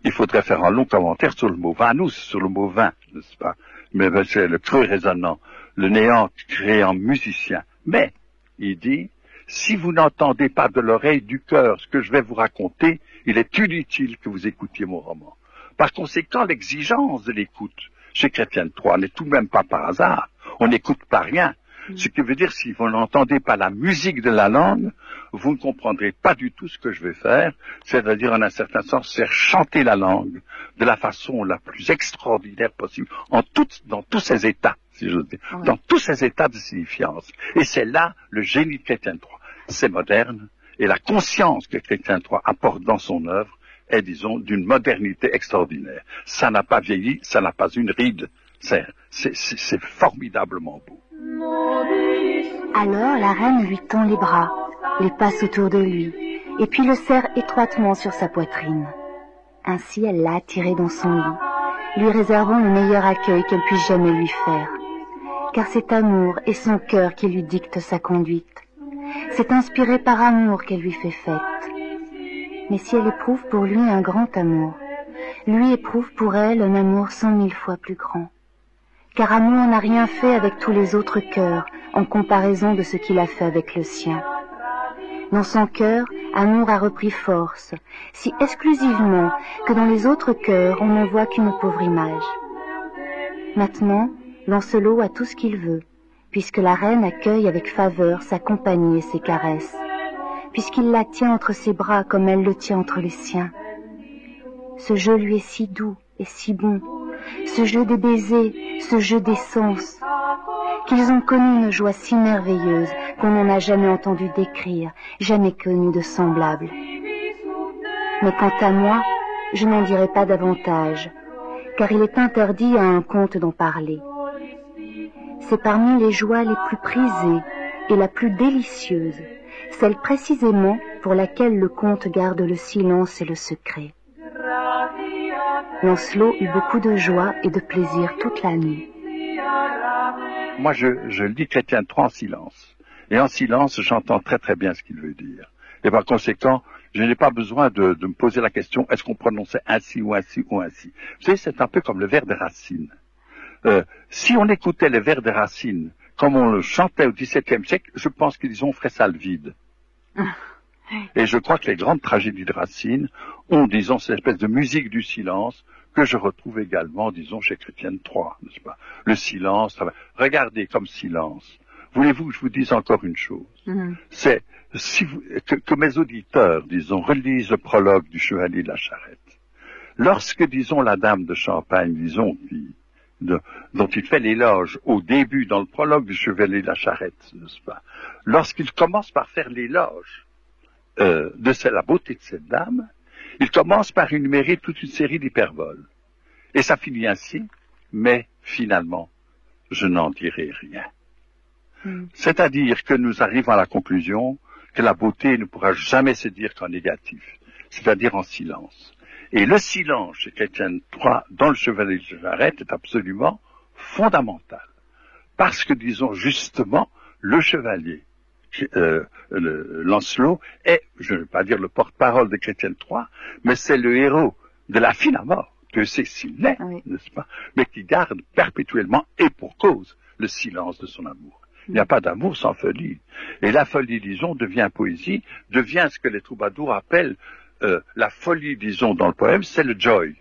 Il faudrait faire un long commentaire sur le mot vin. Nous, c'est sur le mot vin, n'est-ce pas? Mais c'est le creux résonnant, le néant créant musicien. Mais, il dit, si vous n'entendez pas de l'oreille du cœur ce que je vais vous raconter, il est inutile que vous écoutiez mon roman. Par conséquent, l'exigence de l'écoute chez Chrétien de Troyes n'est tout de même pas par hasard. on n'écoute pas rien. Ce qui veut dire, si vous n'entendez pas la musique de la langue, vous ne comprendrez pas du tout ce que je vais faire, c'est-à-dire en un certain sens faire chanter la langue de la façon la plus extraordinaire possible, dans tous ses états, si j'ose dire, dans tous ses états de signifiance. Et c'est là le génie de Chrétien III. C'est moderne, et la conscience que Chrétien III apporte dans son œuvre est, disons, d'une modernité extraordinaire. Ça n'a pas vieilli, ça n'a pas une ride, c'est formidablement beau. Alors la reine lui tend les bras, les passe autour de lui, et puis le serre étroitement sur sa poitrine. Ainsi elle l'a attiré dans son lit, lui réservant le meilleur accueil qu'elle puisse jamais lui faire. Car c'est amour et son cœur qui lui dictent sa conduite. C'est inspiré par amour qu'elle lui fait fête. Mais si elle éprouve pour lui un grand amour, lui éprouve pour elle un amour 100 000 fois plus grand. Car amour n'a rien fait avec tous les autres cœurs en comparaison de ce qu'il a fait avec le sien. Dans son cœur, amour a repris force, si exclusivement que dans les autres cœurs on ne voit qu'une pauvre image. Maintenant, Lancelot a tout ce qu'il veut, puisque la reine accueille avec faveur sa compagnie et ses caresses, puisqu'il la tient entre ses bras comme elle le tient entre les siens. Ce jeu lui est si doux et si bon, ce jeu des baisers, ce jeu des sens, qu'ils ont connu une joie si merveilleuse qu'on n'en a jamais entendu décrire, jamais connu de semblable. Mais quant à moi, je n'en dirai pas davantage, car il est interdit à un conte d'en parler. C'est parmi les joies les plus prisées et la plus délicieuse, celle précisément pour laquelle le conte garde le silence et le secret. Lancelot eut beaucoup de joie et de plaisir toute la nuit. Moi, je lis Chrétien III en silence. Et en silence, j'entends très très bien ce qu'il veut dire. Et par conséquent, je n'ai pas besoin de me poser la question, est-ce qu'on prononçait ainsi ou ainsi ou ainsi. Vous savez, c'est un peu comme le vers de Racine. Si on écoutait les vers de Racine comme on le chantait au XVIIe siècle, je pense qu'ils ont ferait ça le vide. Et je crois que les grandes tragédies de Racine ont, disons, cette espèce de musique du silence que je retrouve également, disons, chez Chrétien III, n'est-ce pas? Le silence, regardez comme silence. Voulez-vous que je vous dise encore une chose? C'est que mes auditeurs, disons, relisent le prologue du Chevalier de la Charrette. Lorsque, disons, la dame de Champagne, disons, dont il fait l'éloge au début dans le prologue du Chevalier de la Charrette, n'est-ce pas? Lorsqu'il commence par faire l'éloge de la beauté de cette dame, il commence par énumérer toute une série d'hyperboles. Et ça finit ainsi, mais finalement, je n'en dirai rien. C'est-à-dire que nous arrivons à la conclusion que la beauté ne pourra jamais se dire qu'en négatif, c'est-à-dire en silence. Et le silence chez Chrétien III dans le Chevalier de la Charrette est absolument fondamental. Parce que, disons, justement, le chevalier, Lancelot, est, je ne vais pas dire le porte-parole de Chrétien III, mais c'est le héros de la fin à mort, que c'est s'il l'est, n'est-ce pas, mais qui garde perpétuellement, et pour cause, le silence de son amour. Il n'y a pas d'amour sans folie. Et la folie, disons, devient poésie, devient ce que les troubadours appellent la folie, disons, dans le poème, c'est le joy.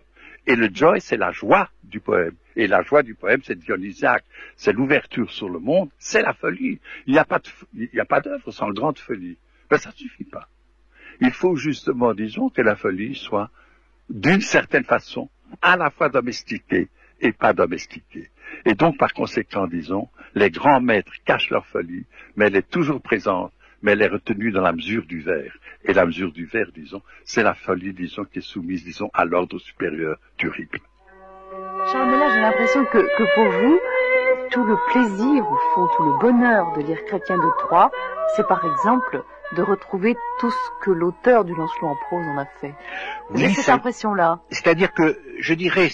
Et le joy, c'est la joie du poème. Et la joie du poème, c'est Dionysiaque, c'est l'ouverture sur le monde, c'est la folie. Il n'y a pas d'œuvre sans grande folie. Ben, ça ne suffit pas. Il faut justement, disons, que la folie soit, d'une certaine façon, à la fois domestiquée et pas domestiquée. Et donc, par conséquent, disons, les grands maîtres cachent leur folie, mais elle est toujours présente, mais elle est retenue dans la mesure du verre. Et la mesure du verre, disons, c'est la folie, disons, qui est soumise, disons, à l'ordre supérieur du rythme. Charles, mais là, j'ai l'impression que pour vous, tout le plaisir, au fond, tout le bonheur de lire Chrétien de Troyes, c'est par exemple de retrouver tout ce que l'auteur du Lancelot en prose en a fait. Vous avez cette impression-là? C'est-à-dire que, je dirais,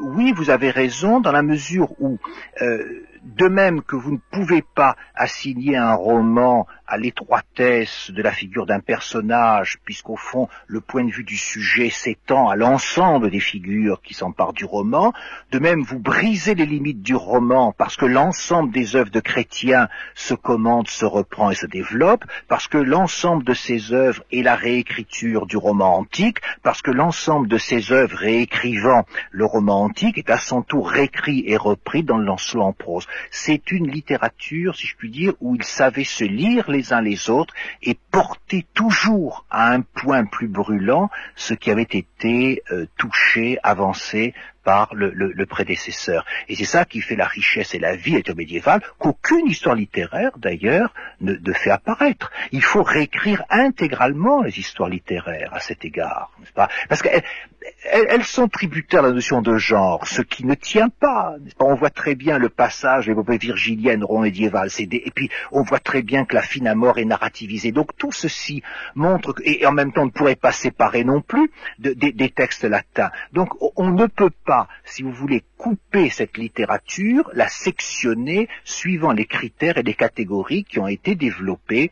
oui, vous avez raison, dans la mesure où, de même que vous ne pouvez pas assigner un roman à l'étroitesse de la figure d'un personnage, puisqu'au fond, le point de vue du sujet s'étend à l'ensemble des figures qui s'emparent du roman. De même, vous brisez les limites du roman parce que l'ensemble des œuvres de Chrétien se commente, se reprend et se développe, parce que l'ensemble de ses œuvres est la réécriture du roman antique, parce que l'ensemble de ses œuvres réécrivant le roman antique est à son tour réécrit et repris dans le Lancelot en prose. C'est une littérature, si je puis dire, où ils savaient se lire les uns les autres et porter toujours à un point plus brûlant ce qui avait été touché, avancé par le prédécesseur. Et c'est ça qui fait la richesse et la vie médiévale, qu'aucune histoire littéraire, d'ailleurs, ne fait apparaître. Il faut réécrire intégralement les histoires littéraires à cet égard, n'est-ce pas? Parce qu'elles sont tributaires de la notion de genre, ce qui ne tient pas, n'est-ce pas? On voit très bien le passage de l'épopée virgilienne, roman médiéval, et puis on voit très bien que la fine à mort est narrativisée. Donc tout ceci montre, et en même temps on ne pourrait pas séparer non plus des textes latins. Donc on ne peut pas, si vous voulez, couper cette littérature, la sectionner suivant les critères et les catégories qui ont été développés,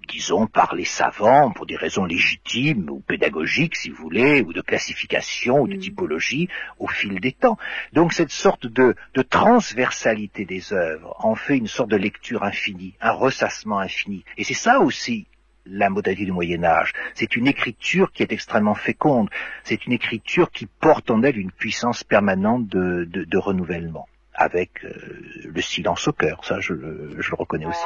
disons, par les savants, pour des raisons légitimes ou pédagogiques, si vous voulez, ou de classification ou de typologie au fil des temps. Donc cette sorte de transversalité des œuvres en fait une sorte de lecture infinie, un ressassement infini. Et c'est ça aussi la modalité du Moyen-Âge. C'est une écriture qui est extrêmement féconde. C'est une écriture qui porte en elle une puissance permanente de renouvellement, avec le silence au cœur. Ça, je le reconnais aussi.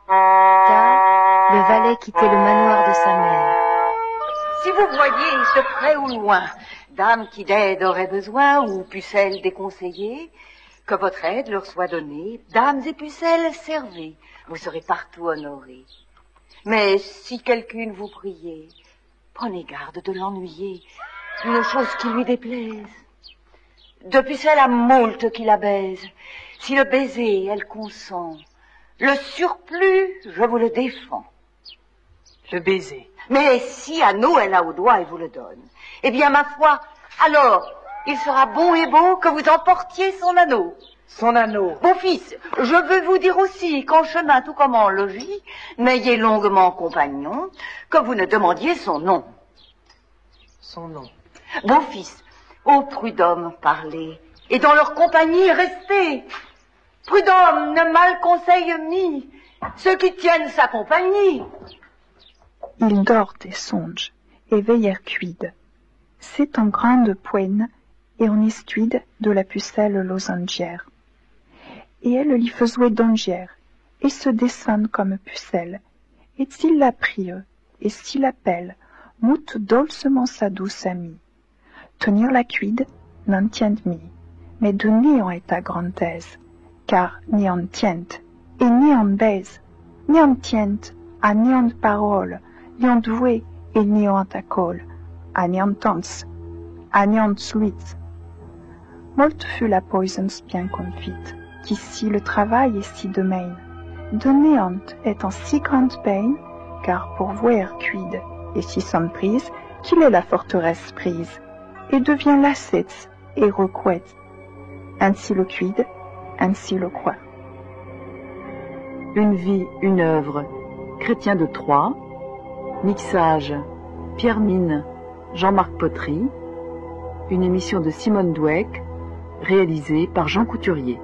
Tard, le valet quittait le manoir de sa mère. Si vous voyez de près ou loin, dame qui d'aide aurait besoin, ou pucelle déconseillée, que votre aide leur soit donnée, dames et pucelles, servez, vous serez partout honorés. Mais si quelqu'une vous priait, prenez garde de l'ennuyer d'une chose qui lui déplaise. De pucelle à moult qui la baise, si le baiser elle consent, le surplus, je vous le défends. Le baiser. Mais si anneau elle a au doigt et vous le donne, eh bien, ma foi, alors, il sera bon et beau que vous emportiez son anneau. Son anneau. Mon fils, je veux vous dire aussi qu'en chemin, tout comme en logis, n'ayez longuement compagnon, que vous ne demandiez son nom. Son nom. Mon fils, aux prud'hommes parlez, et dans leur compagnie restez. Prud'homme ne mal conseille mis, ceux qui tiennent sa compagnie. Ils dorent et songent, et veillèrent cuide. C'est en grande poigne, et en estuide de la pucelle losangière. Et elle l'y faisoit dongière, et se descend comme pucelle, et s'il la prie, et s'il l'appelle, moute dolcement sa douce amie. Tenir la cuide, n'en tient mi, mais de néant est ta grande aise, car ni en tient, et ni en baise, ni en tient, à ni en parole, ni en doué, et ni en acole, à ni en tons, à ni en suite. Molte fut la poisons bien confite, qu'ici le travail est si de main. De néant est en si grande peine, car pour voir cuide, et si sans prise, qu'il est la forteresse prise, et devient lassette et recouette. Ainsi le cuide, ainsi le croit. Une vie, une œuvre. Chrétien de Troyes. Mixage, Pierre Mine, Jean-Marc Potry. Une émission de Simone Dweck, réalisée par Jean Couturier.